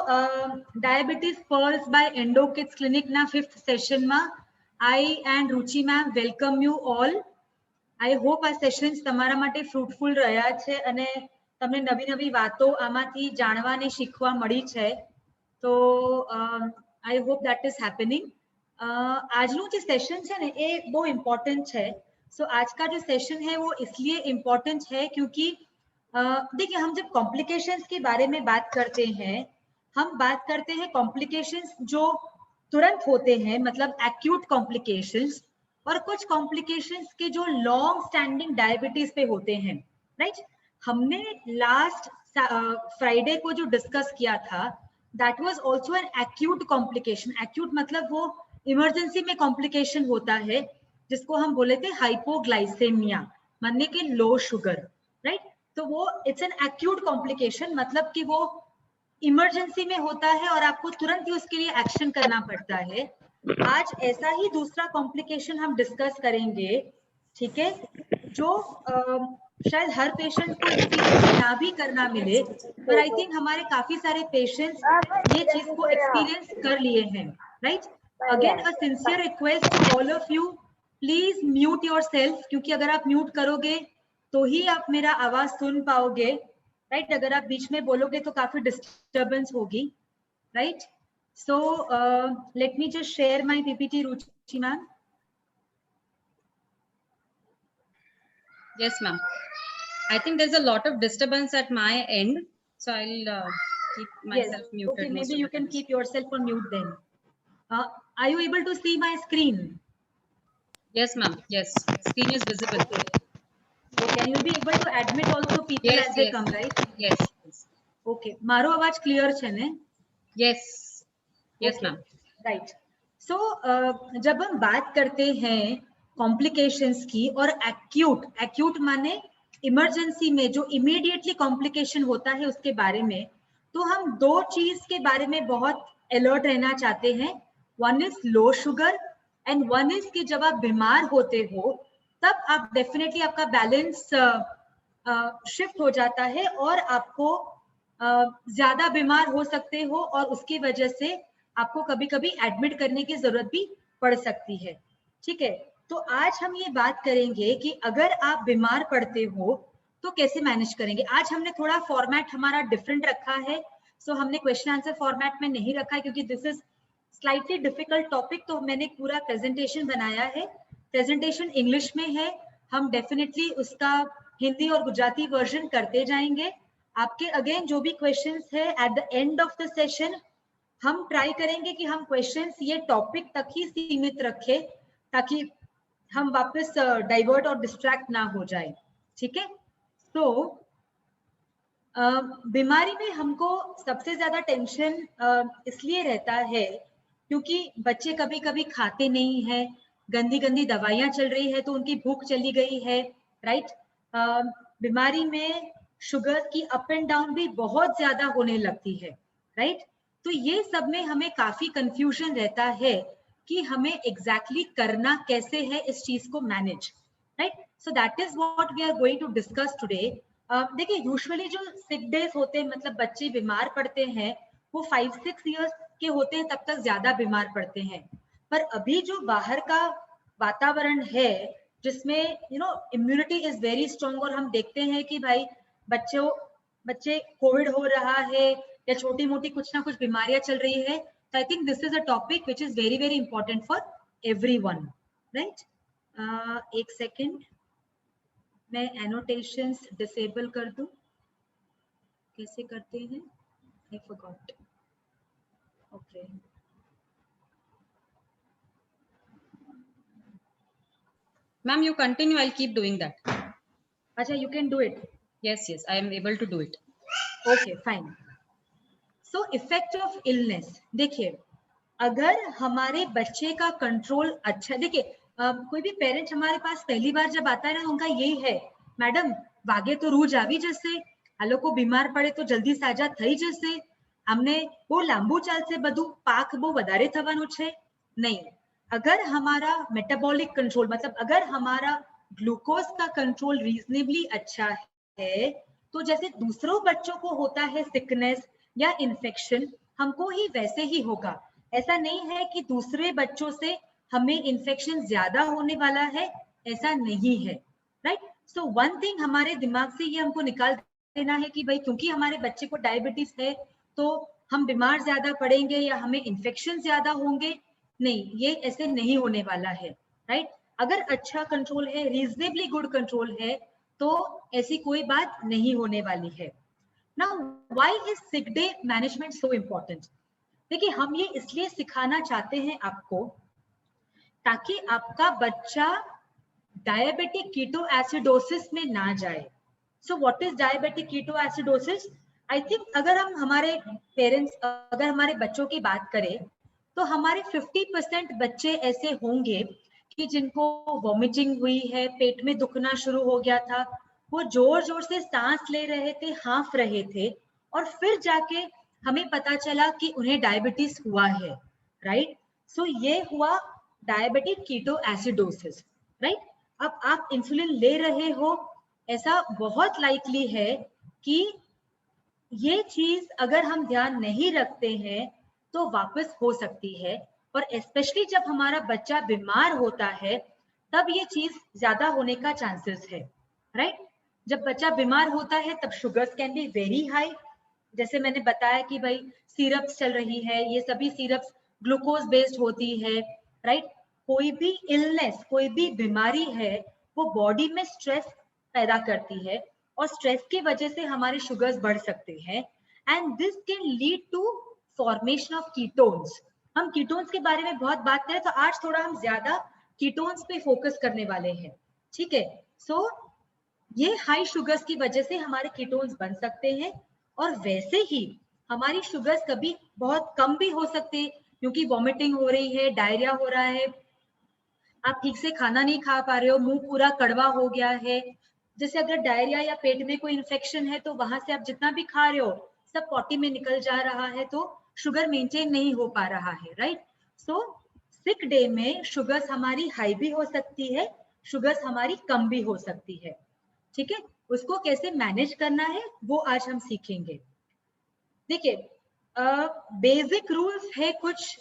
डाયાबिटीज pulse by endo kids clinic ना 5th session में I and Ruchi ma'am welcome you all. I hope આ sessions તમારા માટે fruitful રહ્યા છે અને તમને નવી નવી વાતો આમાંથી જાણવા અને શીખવા મળી છે. તો आई होप दैट इज हैपनिंग. આજનું જે સેશન છે ને એ બહુ ઇમ્પોર્ટન્ટ છે. सो आज का जो सेशन है वो इसलिए इम्पोर्टेंट है क्योंकि देखिए हम जब कॉम्प्लिकेशंस के बारे में बात करते हैं, हम बात करते हैं कॉम्प्लिकेशंस जो तुरंत होते हैं, मतलब एक्यूट कॉम्प्लिकेशंस, और कुछ कॉम्प्लिकेशंस के जो लॉन्ग स्टैंडिंग डायबिटीज पे होते हैं. राइट. हमने लास्ट फ्राइडे को जो डिस्कस किया था that was also an acute complication. Acute मतलब वो इमरजेंसी में कॉम्प्लिकेशन होता है जिसको हम बोले थे हाइपोग्लाइसेमिया, मानने के लो शुगर. राइट. तो वो इट्स एन एक्यूट कॉम्प्लिकेशन, मतलब कि वो इमरजेंसी में होता है और आपको तुरंत ही उसके लिए एक्शन करना पड़ता है. आज ऐसा ही दूसरा कॉम्प्लिकेशन हम डिस्कस करेंगे, ठीक है, जो शायद हर पेशेंट को एक्सपीरियंस ना भी करना मिले, पर आई थिंक हमारे काफी सारे पेशेंट्स ये चीज को एक्सपीरियंस कर लिए हैं. Right. Again a sincere request to all of you, please mute yourself, क्योंकि अगर आप म्यूट करोगे तो ही आप मेरा आवाज सुन पाओगे. राइट. अगर आप बीच में बोलोगे तो काफी डिस्टर्बेंस होगी. Right. So let me just share my PPT. Ruchi ma'am. Yes, ma'am. I think there's a lot of disturbance at my end, so I'll keep myself muted. Okay, maybe you can keep yourself on mute then. Are you able to see my screen? Yes, ma'am. Yes, screen is visible. Okay, and you'll be able to admit also people as they come, right? Yes. Okay, मारो आवाज clear है ने? Yes. Yes, ma'am. Right. So जब हम बात करते हैं complications की और एक्यूट माने इमरजेंसी में जो इमीडिएटली कॉम्प्लिकेशन होता है उसके बारे में, तो हम दो चीज के बारे में बहुत अलर्ट रहना चाहते हैं. One is low sugar and one is कि जब आप बीमार होते हो तब आप डेफिनेटली आपका बैलेंस शिफ्ट हो जाता है और आपको ज्यादा बीमार हो सकते हो और उसकी वजह से आपको कभी कभी एडमिट करने की जरूरत भी पड़ सकती है. ठीक है. तो आज हम ये बात करेंगे कि अगर आप बीमार पड़ते हो तो कैसे मैनेज करेंगे. आज हमने थोड़ा फॉर्मेट हमारा डिफरेंट रखा है. सो हमने क्वेश्चन आंसर फॉर्मेट में नहीं रखा है क्योंकि this is slightly difficult topic. तो मैंने पूरा प्रेजेंटेशन बनाया है. प्रेजेंटेशन इंग्लिश में है. हम डेफिनेटली उसका हिंदी और गुजराती वर्जन करते जाएंगे. आपके अगेन जो भी क्वेश्चंस है at the end of the session हम ट्राई करेंगे कि हम क्वेश्चंस ये टॉपिक तक ही सीमित रखें ताकि हम वापस डाइवर्ट और डिस्ट्रैक्ट ना हो जाए. ठीक है. तो बीमारी में हमको सबसे ज्यादा टेंशन इसलिए रहता है क्योंकि बच्चे कभी कभी खाते नहीं है, गंदी गंदी दवाइयां चल रही है तो उनकी भूख चली गई है. राइट. बीमारी में शुगर की अप एंड डाउन भी बहुत ज्यादा होने लगती है. राइट. तो ये सब में हमें काफी कंफ्यूजन रहता है कि हमें एग्जैक्टली करना कैसे है इस चीज को manage. Right. So that is what we are going to discuss today. देखिए यूजुअली जो सिक डेज होते हैं, मतलब बच्चे बीमार पड़ते हैं, वो 5-6 इयर्स के होते हैं तब तक ज्यादा बीमार पड़ते हैं. पर अभी जो बाहर का वातावरण है जिसमें इम्यूनिटी इज वेरी स्ट्रॉन्ग और हम देखते हैं कि भाई बच्चे कोविड हो रहा है या छोटी मोटी कुछ ना कुछ बीमारियां चल रही है. So I think this is a topic which is very very important for everyone. Right. एक सेकेंड मैं एनोटेशंस डिसेबल कर दूं. कैसे करते हैं? I forgot. Okay. Ma'am, you continue. I'll keep doing that. अच्छा, you can do it. Yes, I am able to do it. Okay, fine. So effect of illness. देखिए, अगर हमारे बच्चे का कंट्रोल अच्छा, देखिए कोई भी पेरेंट हमारे पास पहली बार जब आता है ना, उनका यही है, मैडम वागे तो रोज આવી જશે, આ લોકો બીમાર પડે તો જલ્દી સાજા થઈ જશે, અમને બહુ લાંબુ ચાલશે, બધું પાક બહુ વધારે થવાનું છે. नहीं. अगर हमारा मेटाबॉलिक कंट्रोल, मतलब अगर हमारा ग्लूकोज का कंट्रोल रीजनेबली अच्छा है, तो जैसे दूसरों बच्चों को होता है सिकनेस या इन्फेक्शन, हमको ही वैसे ही होगा। ऐसा नहीं है कि दूसरे बच्चों से हमें इन्फेक्शन ज्यादा होने वाला है, ऐसा नहीं है, राइट। सो वन थिंग हमारे दिमाग से ये हमको निकाल देना है कि भाई क्योंकि हमारे बच्चे को डायबिटीज है तो हम बीमार ज्यादा पड़ेंगे या हमें इन्फेक्शन ज्यादा होंगे। नहीं, ये ऐसे नहीं होने वाला है, राइट। अगर अच्छा कंट्रोल है, रीजनेबली गुड कंट्रोल है, तो ऐसी कोई बात नहीं होने वाली है। Now why is sick day management so important? देखिए, हम ये इसलिए सिखाना चाहते हैं आपको ताकि आपका बच्चा डायबिटिक कीटो एसिडोसिस में ना जाए। So what is diabetic keto acidosis? I think अगर हम हमारे पेरेंट्स, अगर हमारे बच्चों की बात करें तो हमारे 50% बच्चे ऐसे होंगे कि जिनको वॉमिटिंग हुई है, पेट में दुखना शुरू हो गया था, वो जोर जोर से सांस ले रहे थे, हाँफ रहे थे, और फिर जाके हमें पता चला कि उन्हें डायबिटीज हुआ है, राइट। सो ये हुआ डायबिटिक कीटो एसिडोसिस, राइट। अब आप इंसुलिन ले रहे हो, ऐसा बहुत लाइकली है कि ये चीज अगर हम ध्यान नहीं रखते हैं तो वापस हो सकती है, और स्पेशली जब हमारा बच्चा बीमार होता है तब ये चीज ज्यादा होने का चांसेस है, राइट। जब बच्चा बीमार होता है तब sugars can be very high. जैसे मैंने बताया कि भाई सिरप्स चल रही है, ये सभी सिरप्स ग्लूकोज बेस्ड होती है, राइट। कोई भी इलनेस, कोई भी बीमारी है, वो बॉडी में स्ट्रेस पैदा करती है, और स्ट्रेस की वजह से हमारे शुगर्स बढ़ सकते हैं, and this can lead to formation of ketones. हम कीटोन्स के बारे में बहुत बात करें तो आज थोड़ा हम ज्यादा कीटोन्स पे फोकस करने वाले हैं, ठीक है। सो ये हाई शुगर्स की वजह से हमारे कीटोन्स बन सकते हैं, और वैसे ही हमारी शुगर्स कभी बहुत कम भी हो सकते हैं, क्योंकि वॉमिटिंग हो रही है, डायरिया हो रहा है, आप ठीक से खाना नहीं खा पा रहे हो, मुंह पूरा कड़वा हो गया है। जैसे अगर डायरिया या पेट में कोई इन्फेक्शन है तो वहां से आप जितना भी खा रहे हो सब पॉटी में निकल जा रहा है, तो शुगर मेंटेन नहीं हो पा रहा है, राइट। सो सिक डे में शुगर्स हमारी हाई भी हो सकती है, शुगर्स हमारी कम भी हो सकती है, ठीक है। उसको कैसे मैनेज करना है वो आज हम सीखेंगे। देखिए, बेसिक रूल्स है कुछ।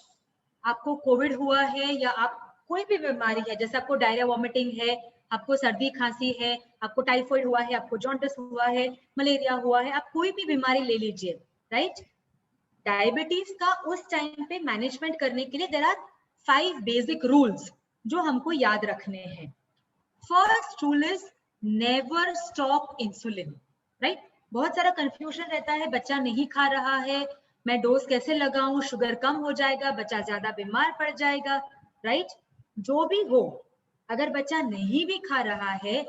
आपको कोविड हुआ है या आप कोई भी बीमारी है, जैसे आपको डायरिया वॉमिटिंग है, आपको सर्दी खांसी है, आपको टाइफाइड हुआ है, आपको जॉन्डिस हुआ है, मलेरिया हुआ है, आप कोई भी बीमारी ले लीजिए, राइट। डायबिटीज का उस टाइम पे मैनेजमेंट करने के लिए देयर आर 5 बेसिक रूल्स जो हमको याद रखने हैं। First rule is never stop insulin, right. बहुत सारा कंफ्यूजन रहता है, बच्चा नहीं खा रहा है, मैं डोज कैसे लगाऊं, शुगर कम हो जाएगा, बच्चा ज्यादा बीमार पड़ जाएगा, राइट। जो भी हो, अगर बच्चा नहीं भी खा रहा है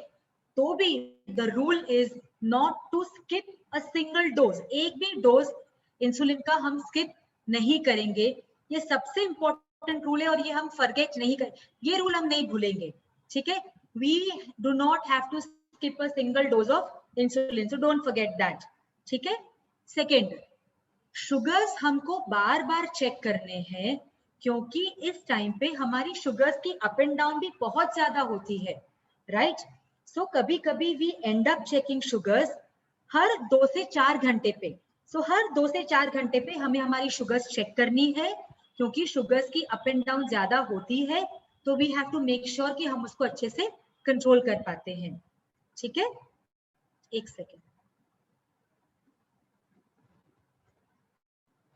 तो भी the rule is not to skip a single dose. एक भी डोज इंसुलिन का हम स्किप नहीं करेंगे, ये सबसे इंपॉर्टेंट रूल है, और ये हम फॉरगेट नहीं कर, ये रूल हम नहीं भूलेंगे, ठीक है। We do not have to skip a single dose of insulin, so don't forget that, ठीक है। सेकेंड, शुगर्स हमको बार बार चेक करने हैं, क्योंकि इस टाइम पे हमारी शुगर्स की अप एंड डाउन भी बहुत ज्यादा होती है, राइट। सो कभी कभी we end up checking sugars हर 2 से 4 घंटे पे। सो हर 2 से 4 घंटे पे हमें हमारी शुगर्स चेक करनी है, क्योंकि शुगर्स की अप एंड डाउन ज्यादा होती है, तो we have to make sure कि हम उसको अच्छे से कंट्रोल कर पाते हैं, ठीक है। एक second,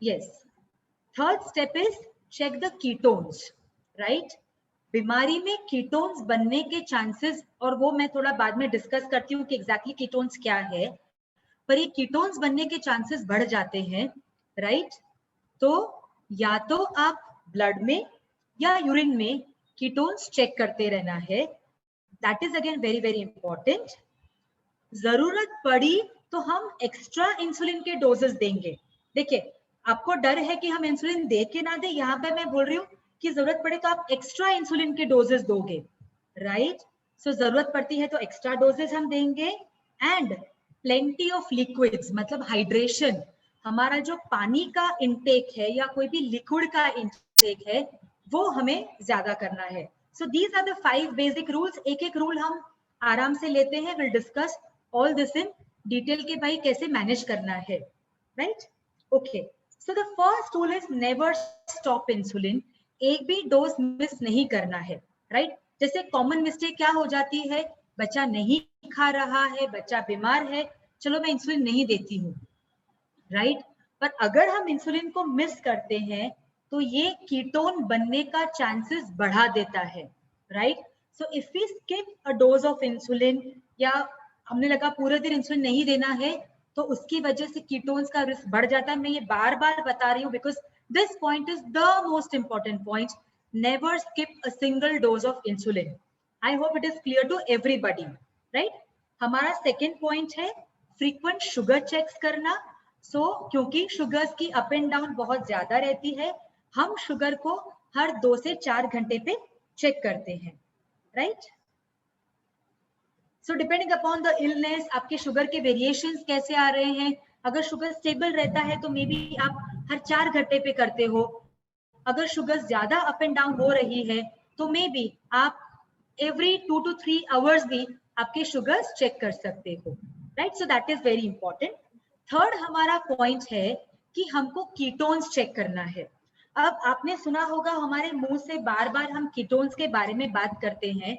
yes. Third step is check the ketones, right. बीमारी में कीटोन्स बनने के चांसेस, और वो मैं थोड़ा बाद में डिस्कस करती हूँ कि एग्जैक्टली कीटोन्स क्या है, पर ये कीटोन्स बनने के चांसेस बढ़ जाते हैं, राइट। तो या तो आप ब्लड में या यूरिन में कीटोन्स चेक करते रहना है, that is again very very important. जरूरत पड़ी तो हम एक्स्ट्रा इंसुलिन के डोजेस देंगे। देखिए, आपको डर है कि हम इंसुलिन दे के ना दे, यहाँ पे मैं बोल रही हूँ कि जरूरत पड़े तो आप एक्स्ट्रा इंसुलिन के डोजेस दोगे, राइट। सो जरूरत पड़ती है तो एक्स्ट्रा डोजेस हम देंगे, एंड प्लेंटी ऑफ लिक्विड्स, मतलब हाइड्रेशन, हमारा जो पानी का इंटेक है या कोई भी लिक्विड का इंटेक है वो हमें ज्यादा करना है। So these are the 5 basic rules. एक एक रूल हम आराम से लेते हैं, will discuss all this in detail के भाई कैसे मैनेज करना है, right. Okay, so the first rule is never stop insulin. एक भी डोज मिस नहीं करना है, राइट? जैसे कॉमन मिस्टेक क्या हो जाती है, बच्चा नहीं खा रहा है, बच्चा बीमार है, चलो मैं इंसुलिन नहीं देती हूँ, राइट? पर अगर हम इंसुलिन को मिस करते हैं तो ये कीटोन बनने का चांसेस बढ़ा देता है, right? So if we skip a dose of insulin, या हमने लगा पूरे दिन इंसुलिन नहीं देना है, तो उसकी वजह से कीटोन्स का रिस्क बढ़ जाता है। मैं ये बार बार बता रही हूँ because this point is the most important point. Never skip a single dose of insulin. I hope it is clear to everybody, right? हमारा सेकेंड पॉइंट है फ्रीक्वेंट शुगर चेक्स करना। क्योंकि शुगर्स की अप एंड डाउन बहुत ज्यादा रहती है, हम शुगर को हर 2 से 4 घंटे पे चेक करते हैं, right? So depending upon the illness, आपके शुगर के वेरिएशंस कैसे आ रहे हैं। अगर शुगर स्टेबल रहता है तो मे बी आप हर 4 घंटे पे करते हो। अगर शुगर ज्यादा अप एंड डाउन हो रही है तो मे बी आप एवरी 2 to 3 आवर्स भी आपके शुगर्स चेक कर सकते हो, right? So that is very important. Third हमारा पॉइंट है कि हमको कीटोन्स चेक करना है। अब आपने सुना होगा हमारे मुंह से बार बार हम कीटोन्स के बारे में बात करते हैं।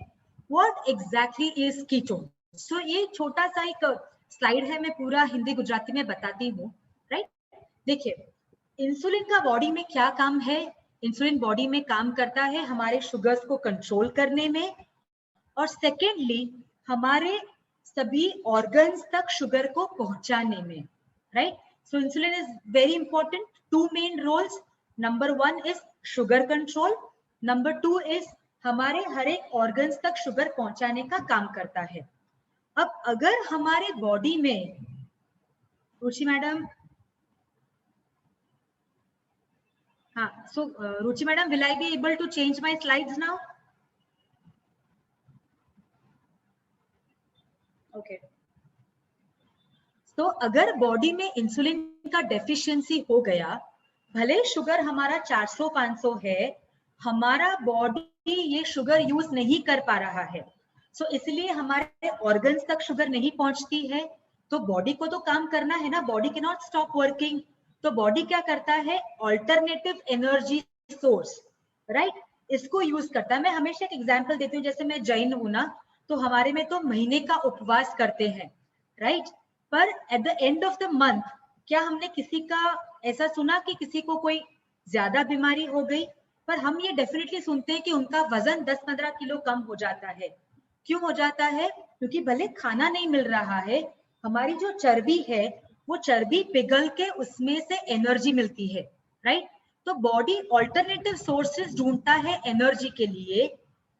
What exactly is ketone? So ये छोटा सा एक स्लाइड है, मैं पूरा हिंदी गुजराती में बताती हूँ, राइट? देखिए, इंसुलिन का बॉडी में क्या काम है? इंसुलिन बॉडी में काम करता है हमारे शुगर्स को कंट्रोल करने में, और सेकेंडली हमारे सभी ऑर्गन्स तक शुगर को पहुंचाने में, right? So insulin is very important. 2 main roles, number 1 is sugar control, number 2 is हमारे हर एक ऑर्गन्स तक शुगर पहुंचाने का काम करता है। अब अगर हमारे बॉडी में, रुचि मैडम, हाँ, so Ruchi madam, will I be able to change my slides now? Okay. तो अगर बॉडी में इंसुलिन का डेफिशिएंसी हो गया, भले शुगर हमारा 400-500 है, हमारा बॉडी ये शुगर यूज नहीं कर पा रहा है, सो इसलिए हमारे ऑर्गन्स तक शुगर नहीं पहुंचती है। तो बॉडी को तो काम करना है ना, body can not stop working. तो बॉडी क्या करता है? ऑल्टरनेटिव एनर्जी सोर्स, राइट, इसको यूज करता है। मैं हमेशा एक एग्जांपल देती हूँ, जैसे मैं जैन हूं ना, तो हमारे में तो महीने का उपवास करते हैं, राइट? पर at the end of the month क्या हमने किसी का ऐसा सुना कि किसी को कोई ज्यादा बीमारी हो गई? पर हम ये डेफिनेटली सुनते हैं कि उनका वजन 10-15 किलो कम हो जाता है। क्यों हो जाता है? क्योंकि भले खाना नहीं मिल रहा है, हमारी जो चर्बी है वो चर्बी पिघल के उसमें से एनर्जी मिलती है, राइट? तो बॉडी ऑल्टरनेटिव सोर्सेस ढूंढता है एनर्जी के लिए,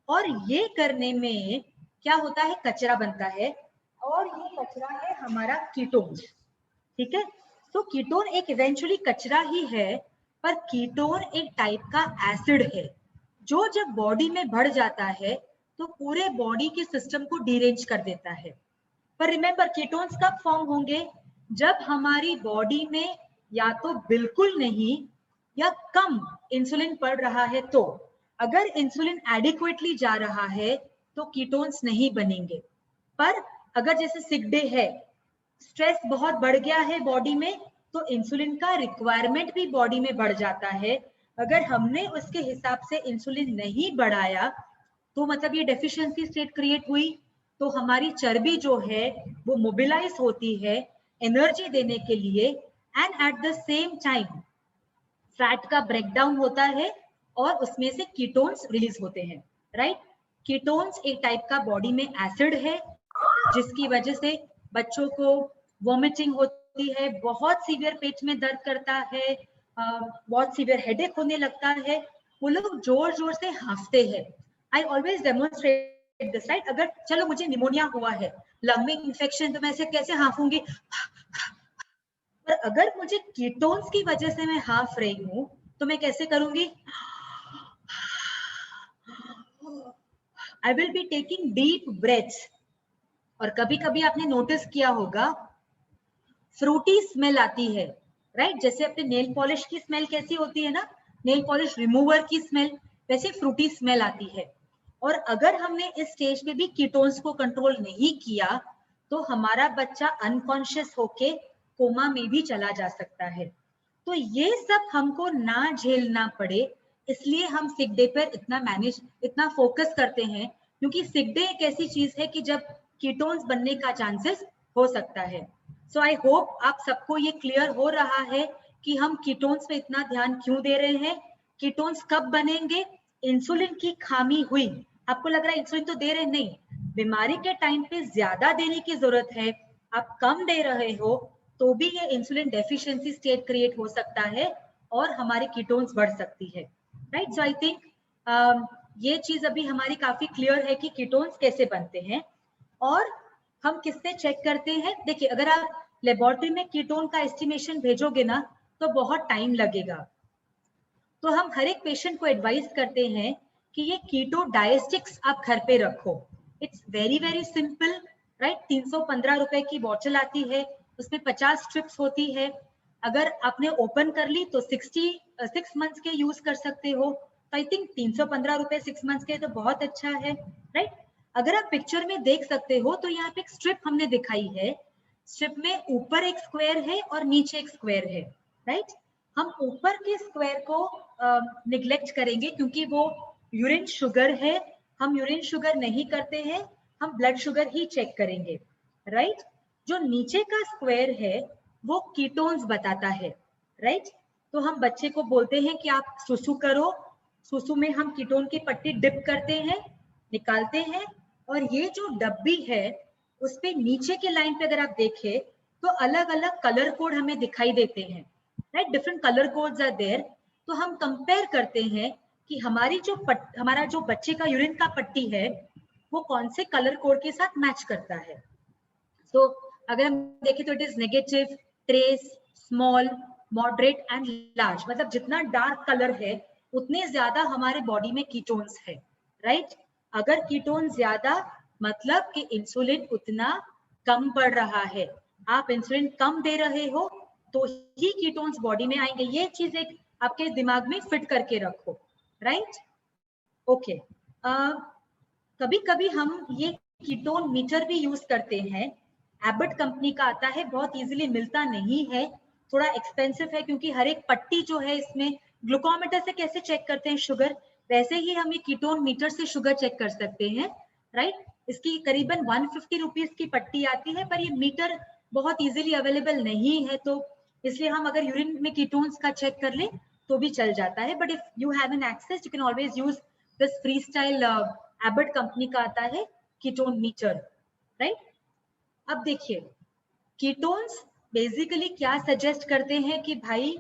और ये करने में क्या होता है? कचरा बनता है, और ये कचरा है हमारा कीटोन, ठीक है? तो कीटोन एक इवेंचुअली कचरा ही है, पर कीटोन एक टाइप का एसिड है जो जब बॉडी में बढ़ जाता है तो पूरे बॉडी के सिस्टम को डिरेंज कर देता है। पर रिमेंबर, कीटोन्स कब फॉर्म होंगे? जब हमारी बॉडी में या तो बिल्कुल नहीं या कम इंसुलिन पड़ रहा है। तो अगर इंसुलिन एडिक्वेटली जा रहा है तो कीटोन्स नहीं बनेंगे। पर अगर जैसे सिक डे है, स्ट्रेस बहुत बढ़ गया है बॉडी में, तो इंसुलिन का रिक्वायरमेंट भी बॉडी में बढ़ जाता है। अगर हमने उसके हिसाब से इंसुलिन नहीं बढ़ाया तो मतलब ये डेफिशिएंसी स्टेट क्रिएट हुई, तो हमारी चर्बी जो है वो मोबिलाइज होती है एनर्जी देने के लिए, and at the same time fat का ब्रेकडाउन होता है और उसमें से कीटोन्स रिलीज होते हैं, राइट? कीटोन्स एक टाइप का बॉडी में एसिड है जिसकी वजह से बच्चों को वॉमिटिंग होती है, बहुत सीवियर पेट में दर्द करता है, बहुत सीवियर हेडेक होने लगता है, वो लोग जोर जोर से हांफते हैं। I always demonstrate this, right? अगर चलो मुझे निमोनिया हुआ है, लंग में इंफेक्शन, तो मैं ऐसे कैसे हांफूंगी? पर अगर मुझे कीटोन्स की वजह से मैं हाफ रही हूँ तो मैं कैसे करूंगी? I will be taking deep breaths. और कभी कभी आपने नोटिस किया होगा फ्रूटी स्मेल आती है, राइट? जैसे अपने नेल पॉलिश की स्मेल कैसी होती है ना, नेल पॉलिश रिमूवर की स्मेल, वैसे फ्रूटी स्मेल आती है। और अगर हमने इस स्टेज पे भी कीटोन्स को कंट्रोल नहीं किया तो हमारा बच्चा अनकॉन्शियस होके कोमा में भी चला जा सकता है। तो ये सब हमको ना झेलना पड़े, इसलिए हम सिक डे पर इतना फोकस करते हैं, क्योंकि सिक डे एक ऐसी चीज है कि जब कीटोन्स बनने का चांसेस हो सकता है। सो आई होप आप सबको ये क्लियर हो रहा है कि हम कीटोन्स पे इतना ध्यान क्यों दे रहे हैं, कीटोन्स कब बनेंगे। इंसुलिन की खामी हुई, आपको लग रहा है इंसुलिन तो दे रहे, नहीं, बीमारी के टाइम पे ज्यादा देने की जरूरत है, आप कम दे रहे हो तो भी ये इंसुलिन डेफिशिएंसी स्टेट क्रिएट हो सकता है और हमारी कीटोन्स बढ़ सकती है, राइट। सो आई थिंक ये चीज अभी हमारी काफी क्लियर है कि कीटोन्स कैसे बनते हैं और हम किससे चेक करते हैं। देखिए, अगर आप लेबोरेटरी में कीटोन का एस्टिमेशन भेजोगे ना तो बहुत टाइम लगेगा, तो हम हर एक पेशेंट को एडवाइस करते हैं कि ये कीटो डायस्टिक्स आप घर पे रखो। It's very very simple, right. 315 रुपए की बॉटल आती है, उसमें 50 स्ट्रिप्स होती है। अगर आपने ओपन कर ली तो 6 मंथ्स के यूज कर सकते हो, तो आई थिंक 315 रुपए 6 मंथ्स के तो बहुत अच्छा है, राइट। अगर आप पिक्चर में देख सकते हो तो यहाँ पे एक स्ट्रिप हमने दिखाई है, स्ट्रिप में ऊपर एक स्क्वायर है और नीचे एक स्क्वायर है, राइट। हम ऊपर के स्क्वायर को निग्लेक्ट करेंगे क्योंकि वो यूरिन शुगर है, हम यूरिन शुगर नहीं करते हैं, हम ब्लड शुगर ही चेक करेंगे, राइट। जो नीचे का स्क्वायर है वो कीटोन्स बताता है, राइट। तो हम बच्चे को बोलते हैं कि आप सुसु करो, सुसु में हम कीटोन की पट्टी डिप करते हैं, निकालते हैं, और ये जो डब्बी है उस पे नीचे के लाइन पे अगर आप देखें तो अलग अलग कलर कोड हमें दिखाई देते हैं, right. Different colour codes are there. तो हम कंपेयर करते हैं कि हमारा जो बच्चे का यूरिन का पट्टी है वो कौन से कलर कोड के साथ मैच करता है। तो अगर हम देखें तो it is negative, trace, small, moderate and large, मतलब जितना डार्क कलर है उतने ज्यादा हमारे बॉडी में कीटोन्स है, राइट। अगर कीटोन ज्यादा मतलब कि इंसुलिन उतना कम बढ़ रहा है, आप इंसुलिन कम दे रहे हो तो ही कीटोन्स बॉडी में आएंगे। ये चीज एक आपके दिमाग में फिट करके रखो, राइट। ओके, कभी कभी हम ये कीटोन मीटर भी यूज करते हैं, एबट कंपनी का आता है, बहुत इजीली मिलता नहीं है, थोड़ा एक्सपेंसिव है, क्योंकि हर एक पट्टी जो है इसमें ग्लूकोमीटर से कैसे चेक करते हैं शुगर, वैसे ही हम ये कीटोन मीटर से शुगर चेक कर सकते हैं, राइट। इसकी करीबन 150 रुपीज की पट्टी आती है, पर ये मीटर बहुत इजीली अवेलेबल नहीं है, तो इसलिए हम अगर यूरिन में कीटोन्स का चेक कर ले तो भी चल जाता है। But if you have an access you can always use this free style, Abbott company का आता है कीटोन मीटर, राइट। अब देखिए, कीटोन्स बेसिकली क्या सजेस्ट करते हैं कि भाई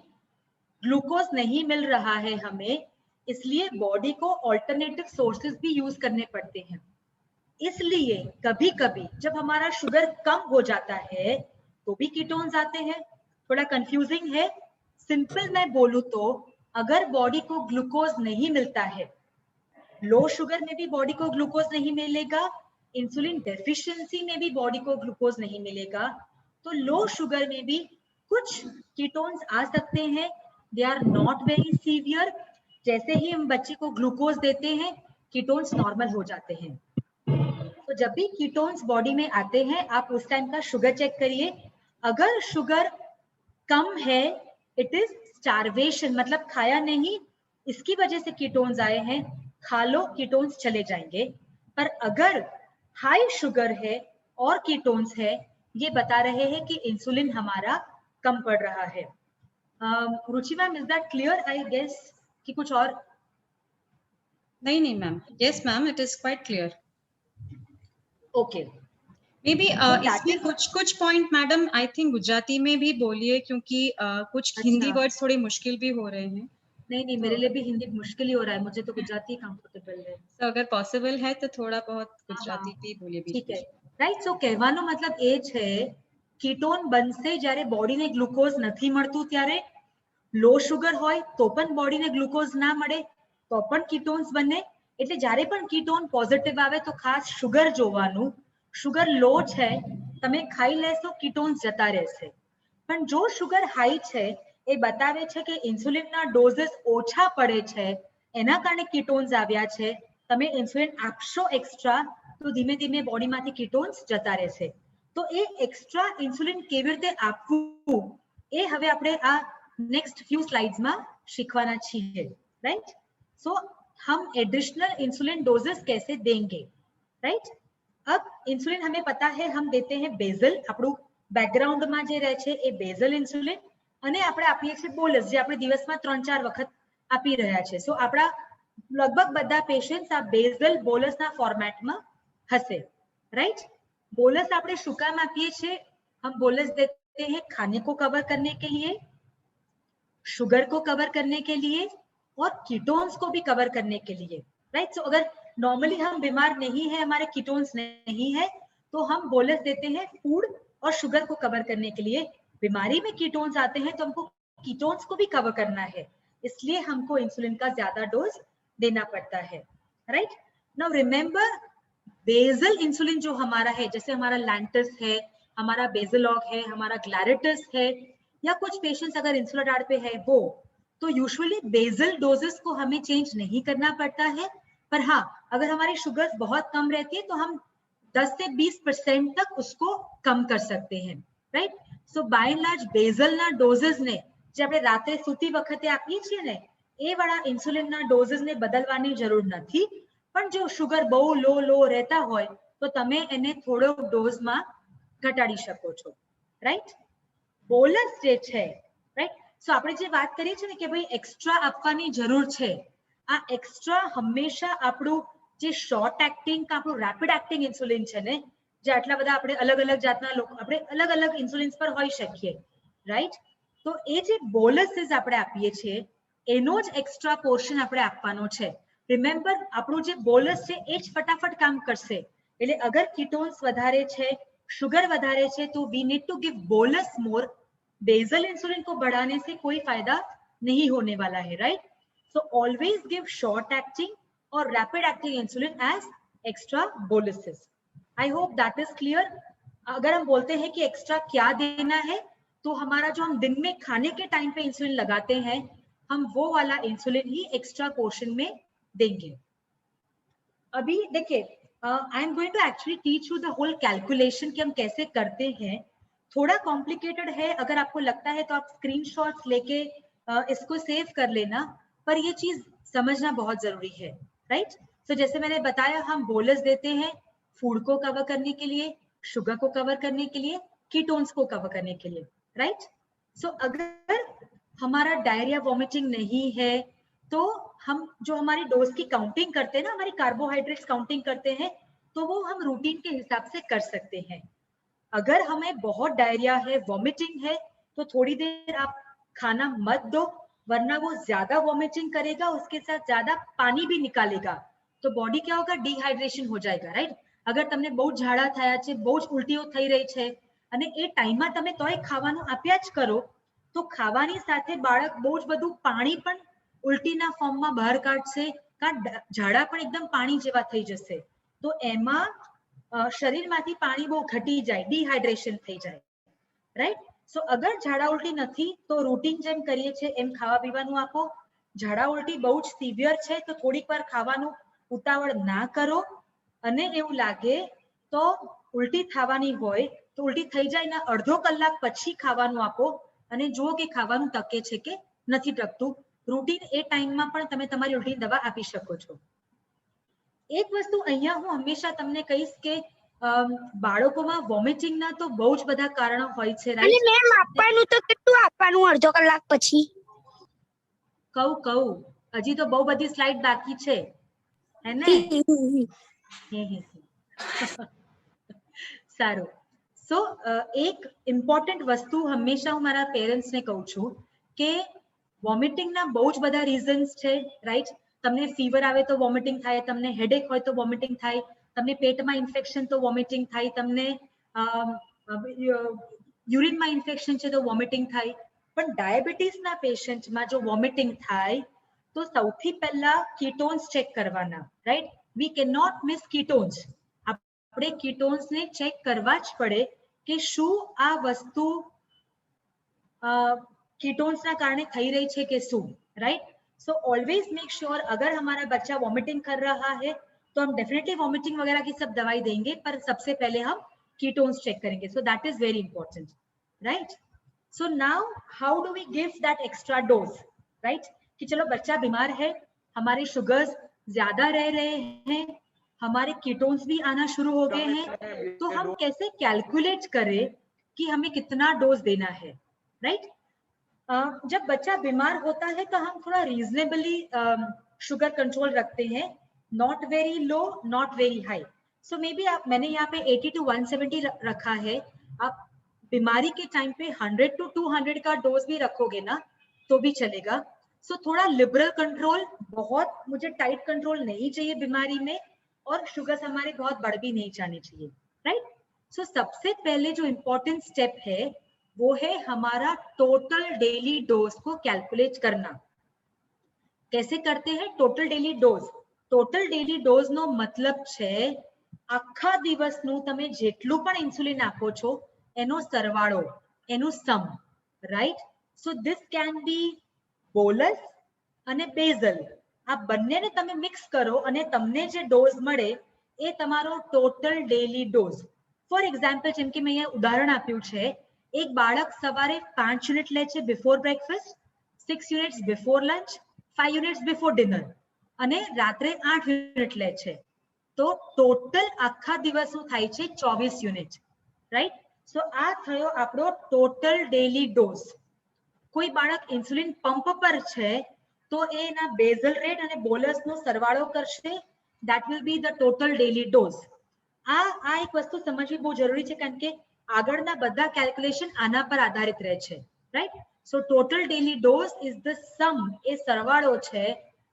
ग्लूकोज नहीं मिल रहा है हमें, इसलिए बॉडी को ऑल्टरनेटिव सोर्सेज भी यूज करने पड़ते हैं। इसलिए कभी कभी जब हमारा शुगर कम हो जाता है तो भी कीटोन्स आते हैं। थोड़ा कंफ्यूजिंग है, सिंपल मैं बोलूं तो अगर बॉडी को ग्लूकोज नहीं मिलता है, लो शुगर में भी बॉडी को ग्लूकोज नहीं मिलेगा, इंसुलिन डेफिशिएंसी में भी बॉडी को ग्लूकोज नहीं मिलेगा, तो लो शुगर में भी कुछ कीटोन्स आ सकते हैं, they are not very severe. जैसे ही हम बच्चे को ग्लूकोज देते हैं कीटोन्स नॉर्मल हो जाते हैं। तो जब भी कीटोन्स बॉडी में आते हैं आप उस टाइम का शुगर चेक करिए, अगर शुगर कम है इट इज स्टार्वेशन, मतलब खाया नहीं, इसकी वजह से कीटोन्स आए हैं, खा लो कीटोन्स चले जाएंगे। पर अगर हाई शुगर है और कीटोन्स है, ये बता रहे हैं कि इंसुलिन हमारा कम पड़ रहा है। Ruchi ma'am, is that clear? I guess कि कुछ और? नहीं ma'am, yes ma'am, it is quite clear. Okay, may be इसमें कुछ point madam I think Gujarati में भी बोलिए, क्योंकि कुछ हिंदी वर्ड्स थोड़े मुश्किल भी हो रहे हैं। नहीं, मेरे लिए भी हिंदी मुश्किल ही हो रहा है, मुझे तो गुजराती कंफर्टेबल है। तो अगर पॉसिबल है तो थोड़ा बहुत गुजराती भी बोलिए। ठीक है, राइट। सो કહેવાનો मतलब એ છે કીટોન બનશે જ્યારે બોડીને ગ્લુકોઝ નથી મળતું, ત્યારે લો શુગર હોય તો પણ બોડીને ગ્લુકોઝ ના મળે તો પણ કીટોન્સ બને। એટલે જ્યારે પણ કીટોન પોઝિટિવ આવે તો ખાસ શુગર જોવાનું, શુગર લો છે તમે ખાઈ લેશો કીટોન્સ જતા રહેશે, પણ જો શુગર હાઈ છે એ બતાવે છે કે ઇન્સ્યુલિનના ડોઝેસ ઓછા પડે છે, એના કારણે કીટોન્સ આવ્યા છે, તમે ઇન્સ્યુલિન આપશો એક્સ્ટ્રા તો ધીમે ધીમે બોડીમાંથી કીટોન્સ જતા રહેશે। તો એ એક્સ્ટ્રા ઇન્સ્યુલિન કેવી રીતે આપવું એ હવે આપણે આ नेक्स्ट फ्यू स्लाइड्स में सीखवाना छीए, राइट। सो हम एडिशनल इंसुलिन डोजेस कैसे देंगे, राइट। अब इंसुलिन हमें पता है हम देते हैं बेजल, આપણું બેકગ્રાઉન્ડમાં જે રહે છે એ બેઝલ ઇન્સ્યુલિન, અને આપણે આપીએ છીએ બોલસ, જે આપણે દિવસમાં 3-4 વખત આપી રહ્યા છે. સો આપણા लगभग બધા પેશન્ટ્સ આ બેઝલ બોલસના ફોર્મેટમાં હશે, રાઈટ. बोलस આપણે શું કામ આપીએ છીએ? हम बोलस देते हैं खाने को कवर करने के लिए, शुगर को कवर करने के लिए और कीटोन्स को भी कवर करने के लिए, राइट. सो अगर नॉर्मली हम बीमार नहीं है, हमारे कीटोन्स नहीं है, तो हम बोलस देते हैं फूड और शुगर को कवर करने के लिए. बीमारी में कीटोन्स आते हैं तो हमको कीटोन्स को भी कवर करना है, इसलिए हमको इंसुलिन का ज्यादा डोज देना पड़ता है, right. Now remember, basal insulin जो हमारा है, जैसे हमारा लैंटस है, हमारा बेजलॉग है, हमारा ग्लैरिटस है, या कुछ पेशेंट्स अगर इंसुलिडार पे है वो, तो यूजुअली बेजल डोजेस को हमें चेंज नहीं करना पड़ता है. पर हाँ, अगर हमारी शुगर बहुत कम रहती है तो हम 10 से 20% तक उसको कम कर सकते हैं, right. So by and large बेजलના ડોઝેસને જે આપણે રાત્રે સૂતી વખતે આપીએ છીએ ને, એ વાળા ઇન્સ્યુલિનના ડોઝેસને બદલવાની જરૂર નથી. પણ જો શુગર બહુ લો રહેતા હોય તો તમે એને થોડો ડોઝમાં ઘટાડી શકો છો, રાઈટ. બોલસ જે છે, રાઈટ. સો આપણે જે વાત કરીએ છીએ ને કે ભાઈ એક્સ્ટ્રા આપવાની જરૂર છે, આ એક્સ્ટ્રા હંમેશા આપણું જે શોર્ટ એક્ટિંગ કે આપણું રેપિડ એક્ટિંગ ઇન્સ્યુલિન છે ને, જે આટલા બધા આપણે અલગ અલગ જાતના લોકો આપણે અલગ અલગ ઇન્સ્યુલિન્સ પર હોઈ શકીએ, રાઈટ. તો એ જે બોલસીસ આપણે આપીએ છીએ એનો જ એક્સ્ટ્રા પોર્શન આપણે આપવાનો છે. રિમેમ્બર, આપણું જે બોલસ છે એ જ ફટાફટ કામ કરશે. એટલે અગર કીટોન્સ વધારે છે, शुगर વધારે છે, तो we need to give bolus more. Basal insulin को बढ़ाने से कोई फायदा नहीं होने वाला है, right. So always give short acting और rapid acting insulin as extra boluses. I hope that is clear. अगर हम बोलते हैं कि एक्स्ट्रा क्या देना है, तो हमारा जो हम दिन में खाने के टाइम पे इंसुलिन लगाते हैं, हम वो वाला इंसुलिन ही एक्स्ट्रा पोर्शन में देंगे. अभी देखिए, I am going to actually teach you the whole calculation कि हम कैसे करते हैं. थोड़ा कॉम्प्लिकेटेड है, अगर आपको लगता है तो आप स्क्रीनशॉट्स लेके इसको सेव कर लेना, पर ये चीज समझना बहुत जरूरी है, राइट. सो जैसे मैंने बताया, हम बोलस देते हैं फूड को कवर करने के लिए, शुगर को कवर करने के लिए, कीटोन्स को कवर करने के लिए, राइट. सो अगर हमारा डायरिया वॉमिटिंग नहीं है तो हम जो हमारी डोज की काउंटिंग करते हैं ना, हमारी कार्बोहाइड्रेट्स काउंटिंग करते हैं, तो वो हम रूटीन के हिसाब से कर सकते हैं. अगर हमें बहुत डायरिया है, वॉमिटिंग है, तो थोड़ी देर आप खाना मत दो, वरना वो ज्यादा वॉमिटिंग करेगा, उसके साथ ज्यादा पानी भी निकालेगा, तो बॉडी क्या होगा, डिहाइड्रेशन हो जाएगा, राइट. अगर તમને બહુ ઝાડા થયા છે, બહુ જ ઉલટીઓ થઈ રહી છે, અને એ ટાઈમમાં તમે તોય ખાવાનું આપ્યા જ કરો, તો ખાવાની સાથે બાળક બહુ જ બધું પાણી પણ ઉલટીના ફોર્મમાં બહાર કાઢશે, કા ઝાડા પણ એકદમ પાણી જેવા થઈ જશે, તો એમાં શરીરમાંથી પાણી બહુ ઘટી જાય, ડિહાઇડ્રેશન થઈ જાય, રાઈટ. સો અગર ઝાડા ઉલટી નથી તો રૂટીન જેમ કરીએ છીએ એમ ખાવા પીવાનું આપો. ઝાડા ઉલટી બહુ જ સિવિયર છે તો થોડીક વાર ખાવાનું ઉતાવળ ના કરો, અને એવું લાગે તો ઉલટી થવાની હોય તો ઉલટી થઈ જાય ને અડધો કલાક પછી ખાવાનું આપો, અને જુઓ કે ખાવાનું ટકે છે કે નથી ટકતું. રૂટીન એ ટાઈમમાં પણ તમે તમારી ઉલટીની દવા આપી શકો છો. એક વસ્તુ અહીંયા હું હંમેશા તમને કહીશ કે બાળકોમાં વોમિટિંગના તો બહુ જ બધા કારણો હોય છે, અને મેમ આપવાનું તો કેટલું આપવાનું અડધો કલાક પછી? કહું હજી તો બહુ બધી સ્લાઇડ બાકી છે, હે ને? સારું. સો એક ઇમ્પોર્ટન્ટ વસ્તુ હંમેશા હું મારા પેરેન્ટ્સને કહું છું કે વોમિટિંગના બહુ જ બધા રીઝન્સ છે, રાઈટ. તમને ફીવર આવે તો વોમિટિંગ થાય, તમને હેડેક હોય તો વોમિટિંગ થાય, તમને પેટમાં ઇન્ફેક્શન તો વોમિટિંગ થાય, તમને યુરિનમાં ઇન્ફેક્શન છે તો વોમિટિંગ થાય. પણ ડાયાબિટીસના પેશન્ટમાં જો વોમિટિંગ થાય તો સૌથી પહેલા કીટોન્સ ચેક કરવાના, right. We can not miss ketones. આપણે કીટોન્સને ચેક કરવા જ પડે કે શું આ વસ્તુ कीटोन्स ना कारणे थई रही है कि शू, right. So always make sure, अगर हमारा बच्चा वॉमिटिंग कर रहा है तो हम डेफिनेटली वॉमिटिंग वगैरह की सब दवाई देंगे, पर सबसे पहले हम कीटोन्स चेक करेंगे. सो that is very important, right. So now how do we give that extra dose, right? कि चलो बच्चा बीमार है, हमारे शुगर्स ज्यादा रह रहे हैं, हमारे कीटोन्स भी आना शुरू हो गए हैं, तो हम कैसे कैलकुलेट करें कि हमें कितना डोज देना है, राइट? जब बच्चा बीमार होता है तो हम थोड़ा रीजनेबली शुगर कंट्रोल रखते हैं, not very low not very high. So may be आप, मैंने यहाँ पे 80 to 170 रखा है, आप बीमारी के टाइम पे 100 to 200 का डोज भी रखोगे ना तो भी चलेगा. सो थोड़ा लिबरल कंट्रोल, बहुत मुझे टाइट कंट्रोल नहीं चाहिए बीमारी में, और शुगर हमारे बहुत बढ़ भी नहीं जाने चाहिए, राइट? सो सबसे पहले जो इम्पोर्टेंट स्टेप है वो है हमारा टोटल डेली डोज को कैलकुलेट करना. कैसे करते हैं total daily dose? Total daily ડોઝનો મતલબ છે આખા દિવસનું તમે જેટલું પણ ઇન્સ્યુલિન આપો છો એનો સરવાળો, એનું sum, right? So this can be bolus અને બેઝલ, આ બંનેને તમે મિક્સ કરો અને તમને જે ડોઝ મળે એ તમારો total daily dose. For example, જેમ કે મેં અહીંયા ઉદાહરણ આપ્યું છે, એક બાળક સવારે 5 યુનિટ લે છે before breakfast, 6 units before lunch, 5 units before dinner, અને રાત્રે 8 યુનિટ લે છે, તો ટોટલ આખા દિવસનું થાય છે 24 યુનિટ, રાઈટ? સો આ થયો આપણો ટોટલ ડેલી ડોઝ. કોઈ બાળક ઇન્સ્યુલિન પંપ પર છે તો એના બેઝલ રેટ અને બોલસનો સરવાળો કરશે, that will be the total daily dose. આ એક વસ્તુ સમજવી બહુ જરૂરી છે, કારણ કે આગળના બધા કેલ્ક્યુલેશન આના પર આધારિત રહે છે, right? So total daily dose is the sum, એ સરવાળો છે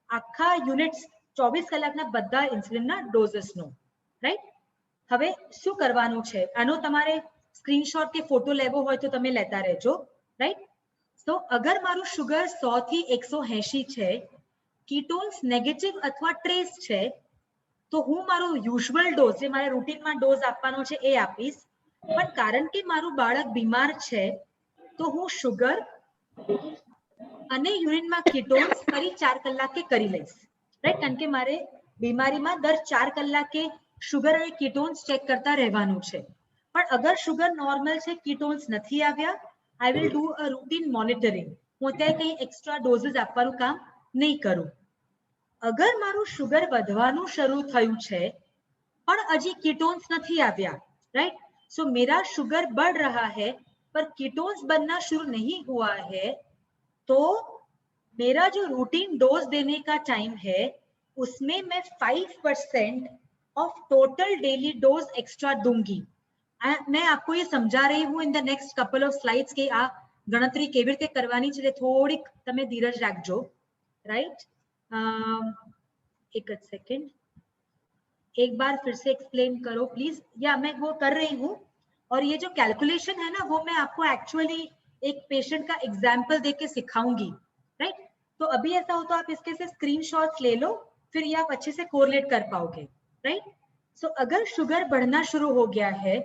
આખા યુનિટ્સ 24 કલાકના બધા ઇન્સ્યુલિનના ડોઝસનો, રાઈટ? હવે શું કરવાનું છે, આનો તમારે સ્ક્રીનશોટ કે ફોટો લેવો હોય તો તમે લેતા રહેજો, રાઈટ? તો અગર મારું શુગર 100 થી 180 છે, કીટોન્સ નેગેટિવ અથવા ટ્રેસ છે, તો હું મારો યુઝ્યુઅલ ડોઝ, જે મારે રૂટીનમાં ડોઝ આપવાનો છે એ આપીશ. પણ કારણ કે મારું બાળક બીમાર છે તો હું શુગર અને યુરિનમાં કીટોન્સ ફરી 4 કલાકે કરી લઈશ, રાઈટ? કારણ કે મારે બીમારીમાં દર 4 કલાકે શુગર અને કીટોન્સ ચેક કરતા રહેવાનું છે. પણ અગર શુગર નોર્મલ છે, કીટોન્સ નથી આવ્યા, I will do a routine monitoring. હું ત્યાં કંઈ એક્સ્ટ્રા ડોઝીસ આપવાનું કામ નહીં કરું. અગર મારું શુગર વધવાનું શરૂ થયું છે પણ હજી કીટોન્સ નથી આવ્યા, રાઈટ? सो मेरा शुगर बढ़ रहा है पर कीटोन्स बनना शुरू नहीं हुआ है, तो मेरा जो रूटीन डोज देने का टाइम है उसमें मैं 5% of total daily dose extra दूंगी. मैं आपको ये समझा रही हूँ in the next couple of slides के आ गणतरी केवी रीते करवानी छे, थोड़ी तमे धीरज राखजो, राइट? एक सेकंड, एक बार फिर से एक्सप्लेन करो प्लीज. या मैं वो कर रही हूँ, और ये जो कैलकुलेशन है ना वो मैं आपको एक्चुअली एक पेशेंट का एग्जाम्पल देके सिखाऊंगी, राइट? तो अभी ऐसा हो तो आप इसके से स्क्रीनशॉट्स ले लो, फिर ये आप अच्छे से कोरिलेट कर पाओगे, राइट? सो अगर शुगर बढ़ना शुरू हो गया है,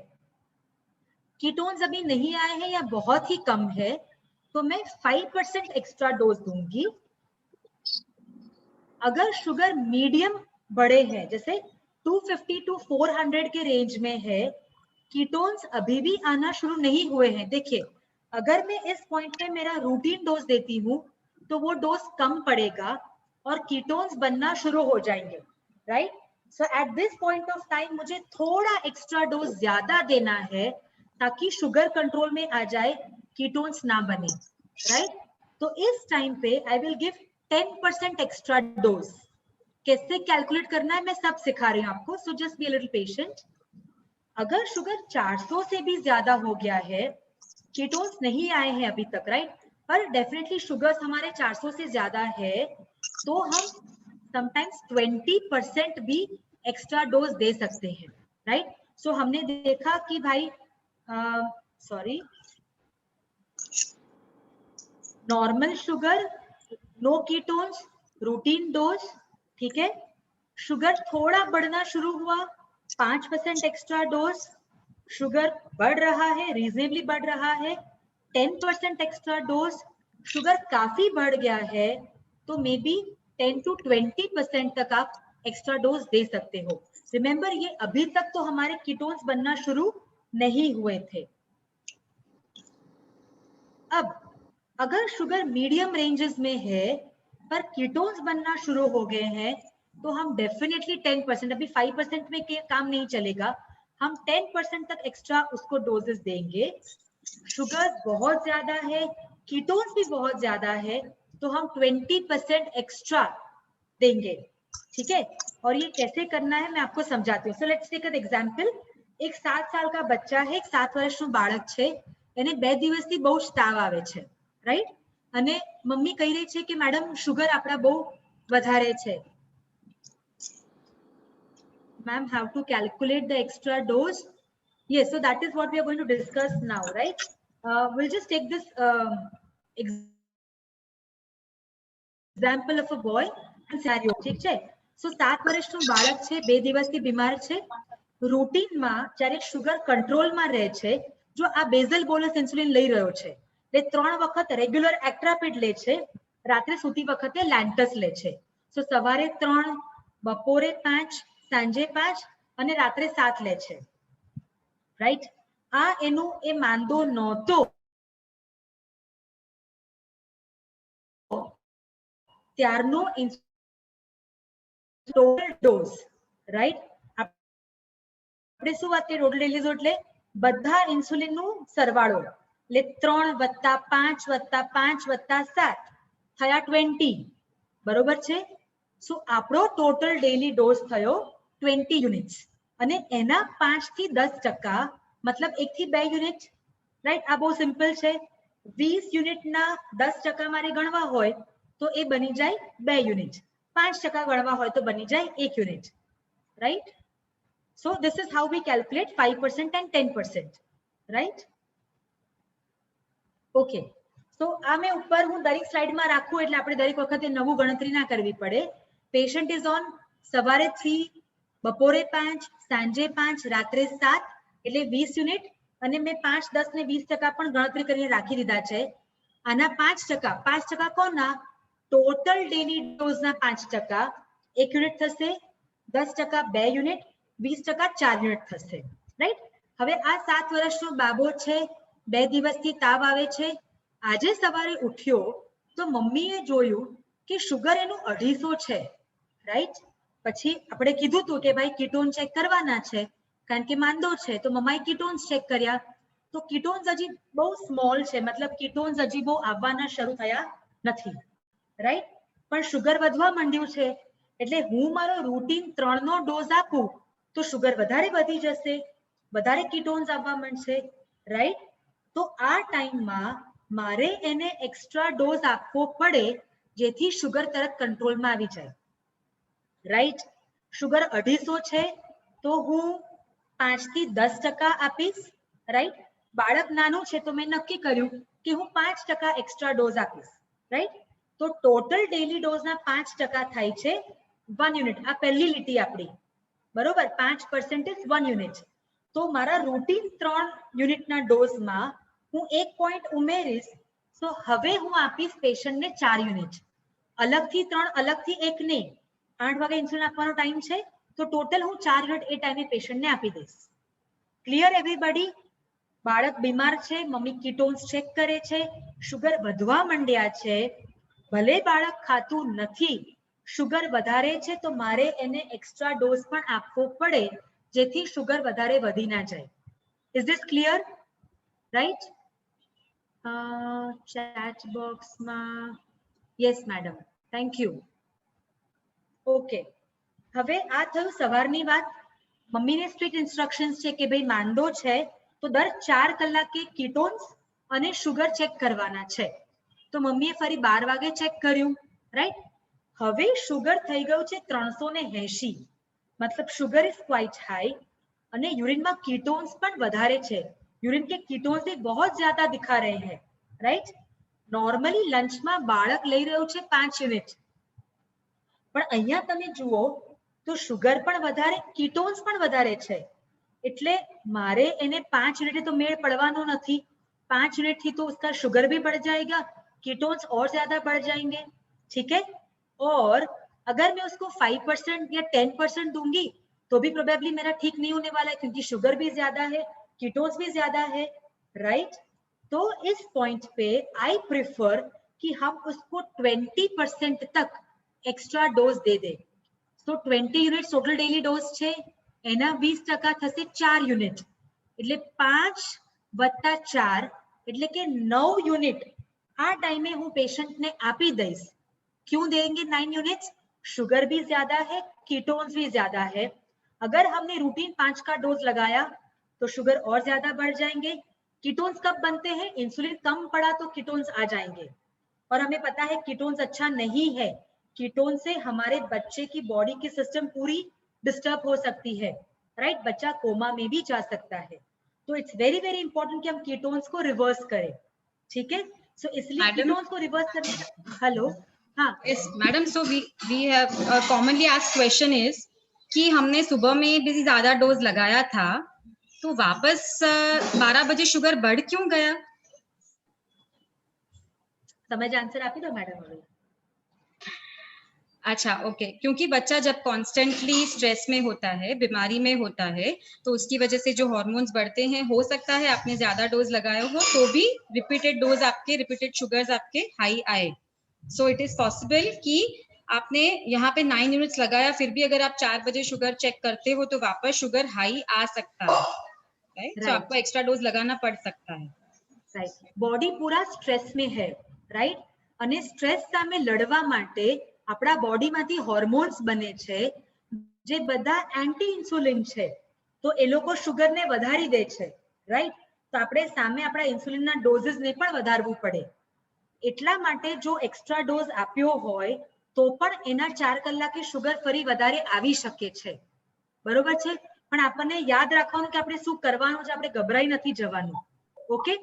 कीटोन्स अभी नहीं आए हैं या बहुत ही कम है, तो मैं 5% एक्स्ट्रा डोज दूंगी. अगर शुगर मीडियम बड़े हैं, जैसे 250 to 400 के रेंज में है, कीटोन्स अभी भी आना शुरू नहीं हुए हैं, देखिए अगर मैं इस पॉइंट पे मेरा रूटीन डोज देती हूँ तो वो डोज कम पड़ेगा और कीटोन्स बनना शुरू हो जाएंगे, right? So at this point of time मुझे थोड़ा एक्स्ट्रा डोज ज्यादा देना है ताकि शुगर कंट्रोल में आ जाए, कीटोन्स ना बने, राइट? तो इस टाइम पे I will give 10% extra dose. कैसे कैलकुलेट करना है मैं सब सिखा रही हूँ आपको, so just be a little patient. अगर शुगर 400 से भी ज्यादा हो गया है, कीटोन्स नहीं आए हैं अभी तक, राइट? पर डेफिनेटली शुगर्स हमारे 400 से ज्यादा है, तो हम समटाइम्स 20% भी एक्स्ट्रा डोज दे सकते हैं, राइट? सो हमने देखा कि भाई sorry, normal sugar, no ketones, routine dose, ठीक है? शुगर थोड़ा बढ़ना शुरू हुआ, 5% एक्स्ट्रा डोज, शुगर बढ़ रहा है, रीजनेबली बढ़ रहा है, 10% एक्स्ट्रा डोज, शुगर काफी बढ़ गया है तो मे बी 10 to 20% तक आप एक्स्ट्रा डोज दे सकते हो. रिमेंबर, ये अभी तक तो हमारे कीटोन्स बनना शुरू नहीं हुए थे. अब अगर शुगर मीडियम रेंजेस में है पर कीटोन्स बनना शुरू हो गए हैं तो हम डेफिनेटली 10%, अभी 5% में काम नहीं चलेगा, हम 10% तक एक्स्ट्रा उसको डोजेस देंगे। शुगर बहुत ज्यादा है, कीटोन्स भी बहुत ज्यादा है, तो हम 20% एक्स्ट्रा देंगे, ठीक है। और ये कैसे करना है मैं आपको समझाती हूँ। So let's take an example. एक 7 साल का बच्चा है, एक 7 વર્ષનું બાળક છે, એને 2 દિવસથી બહુ જ તાવ આવે છે, રાઈટ? અને મમ્મી કહી રહી છે કે મેડમ શુગર આપણા બહુ વધારે છે. Ma'am, how to calculate the extra dose? Yes, so that is what we are going to discuss now, right? We'll just take this example of a boy and scenario, ઠીક છે? So 7 વર્ષનું બાળક છે, 2 દિવસથી બીમાર છે. રૂટીનમાં જ્યારે શુગર કંટ્રોલમાં રહે છે, જો આ બેઝલ બોલસ ઇન્સ્યુલિન લઈ રહ્યો છે, એટલે 3 વખત રેગ્યુલર એક્ટ્રાપિડ લે છે, રાત્રે સૂતી વખતે લેન્ટસ લે છે. સો સવારે 3, બપોરે 5, સાંજે 5 અને રાત્રે 7 લે છે, રાઈટ? આ એનું એ માંદો નહોતો ત્યારનો ટોટલ ડોઝ, રાઈટ? આપણે શું વાત કરીએ ટોટલ ડેલી ડોઝ એટલે બધા ઇન્સ્યુલિનનું સરવાળો, એટલે 3 + 5 + 5 + 7 થયા 20, બરોબર છે? સો આપણો ટોટલ ડેલી ડોઝ થયો 20 યુનિટ્સ અને એના 5 થી 10% મતલબ 1 થી 2 યુનિટ, રાઈટ? આ બહુ સિમ્પલ છે. 20 યુનિટના 10% મારે ગણવા હોય તો એ બની જાય 2 યુનિટ, 5% ગણવા હોય તો બની જાય 1 unit, right? So this is how we calculate 5% and 10%, right? Okay. So આ મેં ઉપર હું દરેક સ્લાઇડમાં રાખું એટલે આપણે દરેક વખતે નવું ગણતરી ના કરવી પડે. પેશન્ટ ઇઝ ઓન સવારે 3, બપોરે 5, સાંજે 5, રાત્રે 7 એટલે 20 યુનિટ અને મેં 5, 10 ને 20% પણ ગણતરી કરીને રાખી દીધા છે. આના 5% કોના? ટોટલ ડેલી ડોઝના 5%, 1 યુનિટ થશે, 10% 2 યુનિટ, 20% 4 યુનિટ થશે, રાઈટ? હવે આ 7 વર્ષનો બાબો છે, 2 દિવસથી તાવ આવે છે. આજે સવારે ઉઠ્યો તો મમ્મીએ જોયું કે શુગર એનું 250 છે, રાઈટ? પછી આપણે કીધું હતું કે ભાઈ કીટોન ચેક કરવાના છે કારણ કે માંદો છે, તો મમ્માએ કીટોન્સ ચેક કર્યા તો કીટોન્સ હજી બહુ સ્મોલ છે, મતલબ કીટોન્સ હજી બહુ આવવાના શરૂ થયા નથી, રાઈટ? પણ શુગર વધવા માંડ્યું છે એટલે હું મારો રૂટીન 3નો ડોઝ આપું તો શુગર વધારે વધી જશે, વધારે કીટોન્સ આવવા માંડશે, રાઈટ? તો આ ટાઈમમાં મારે એને એક્સ્ટ્રા ડોઝ આપવો પડે જેથી શુગર તરત કંટ્રોલમાં આવી જાય, રાઈટ? શુગર 250 છે તો હું 5 થી 10% આપીશ, રાઈટ? બાળક નાનું છે તો મેં નક્કી કર્યું કે હું 5% એક્સ્ટ્રા ડોઝ આપીશ, રાઈટ? તો ટોટલ ડેલી ડોઝના 5% થાય છે 1 યુનિટ. આ પહેલી લીટી આપણી, બરોબર? 5% ઇઝ 1 યુનિટ. તો મારા રૂટીન 3 યુનિટના ડોઝમાં હું 1 પોઈન્ટ ઉમેરીશ, તો હવે હું આપીશ પેશન્ટને 4 યુનિટ. અલગથી 3, અલગથી 1 નહીં. 8 વાગે ઇન્સ્યુલિન આપવાનો ટાઈમ છે તો ટોટલ હું 4 યુનિટ એ ટાઈમે પેશન્ટને આપી દઈશ. Clear everybody? બાળક બીમાર છે, મમ્મી કીટોન્સ ચેક કરે છે, શુગર વધવા માંડ્યા છે, ભલે બાળક ખાતું નથી, શુગર વધારે છે તો મારે એને એક્સ્ટ્રા ડોઝ પણ આપવો પડે જેથી શુગર વધારે વધી ના જાય. Is this clear? Right? Chat બોક્સમાં yes madam, thank you. Okay, હવે આ થયું સવારની વાત. મમ્મીને સ્ટ્રિક્ટ ઇન્સ્ટ્રક્શન્સ છે કે ભાઈ માંદો છે તો દર 4 કલાકે કીટોન્સ અને શુગર ચેક કરવાના છે. તો મમ્મીએ ફરી 12 વાગે ચેક કર્યું, રાઈટ? હવે શુગર થઈ ગયું છે 380, મતલબ શુગર ઇઝ ક્વાઇટ હાઈ અને यूरिन में कीटोन्स પણ વધારે છે. यूरिन के कीटोन्स भी बहुत ज्यादा दिखा रहे हैं, राइट? नॉर्मली लंच में बाळक લઈ રહ્યું છે 5 યુનિટ, પણ અહીંયા તમે જુઓ તો શુગર પણ વધારે, कीटोन्स પણ વધારે છે, એટલે મારે એને 5 યુનિટે તો મેળ પડવાનો નથી. 5 यूनिट थी तो उसका शुगर भी बढ़ जाएगा, कीटोन्स और ज्यादा बढ़ जाएंगे, ठीक है? और अगर मैं उसको 5% या 10% दूंगी तो भी प्रोबेबली मेरा ठीक नहीं होने वाला है क्योंकि शुगर भी ज्यादा है, कीटोन्स भी ज्यादा है, राइट? तो इस पॉइंट पे आई प्रिफर कि हम उसको 20% तक एक्स्ट्रा डोज दे दे. तो 20 યુનિટ ટોટલ ડેલી ડોઝ છે, એના 20% થશે 4 યુનિટ, એટલે 5 વત્તા 4 એટલે કે 9 યુનિટ આ ટાઈમે હું પેશન્ટને આપી દઈશ. क्यों देंगे 9 यूनिट्स? शुगर भी ज्यादा है, कीटोन्स भी ज्यादा है. अगर हमने रूटीन 5 का डोज लगाया तो शुगर और ज्यादा बढ़ जाएंगे. कीटोन्स कब बनते हैं? इंसुलिन कम पड़ा तो कीटोन्स आ जाएंगे, और हमें पता है कीटोन्स अच्छा नहीं है. कीटोन से हमारे बच्चे की बॉडी की सिस्टम पूरी डिस्टर्ब हो सकती है, राइट? बच्चा कोमा में भी जा सकता है. तो इट्स वेरी वेरी इंपॉर्टेंट कि हम कीटोन्स को रिवर्स करें. ठीक है, सो इसलिए कीटोन्स को रिवर्स करने का, हेलो, हाँ yes madam, so we have commonly asked question is कि हमने सुबह में भी ज्यादा डोज लगाया था तो वापस 12 बजे शुगर बढ़ क्यों गया? समझ आंसर आप ही दो मैडम. अच्छा, ओके, क्योंकि बच्चा जब कॉन्स्टेंटली स्ट्रेस में होता है, बीमारी में होता है, तो उसकी वजह से जो हार्मोन्स बढ़ते हैं, हो सकता है आपने ज्यादा डोज लगाया हो तो भी रिपीटेड डोज आपके, रिपीटेड शुगर्स आपके हाई आए. सो इट इज पॉसिबल कि आपने यहाँ पे 9 यूनिट्स लगाया, फिर भी अगर आप 4 बजे शुगर चेक करते हो तो वापस शुगर हाई आ सकता है, राइट? सो आपको एक्स्ट्रा डोज लगाना पड़ सकता है. રાઈટ, બોડી પૂરા સ્ટ્રેસ में है, રાઈટ? અને સ્ટ્રેસ સામે લડવા માટે આપણા બોડીમાંથી હોર્મોન્સ બને છે જે બધા એન્ટી ઇન્સ્યુલિન છે, તો એ લોકો શુગરને વધારી દે છે, રાઈટ? તો આપણે સામે આપણા ઇન્સ્યુલિનના ડોઝીસને પણ વધારવું પડે. એટલા માટે જો એક્સ્ટ્રા ડોઝ આપ્યો હોય તો પણ એના 4 કલાકે શુગર ફરી વધારે આવી શકે છે, બરોબર છે? પણ આપણને યાદ રાખવાનું કે આપણે શું કરવાનું છે, આપણે ગભરાઈ નથી જવાનું. ओके,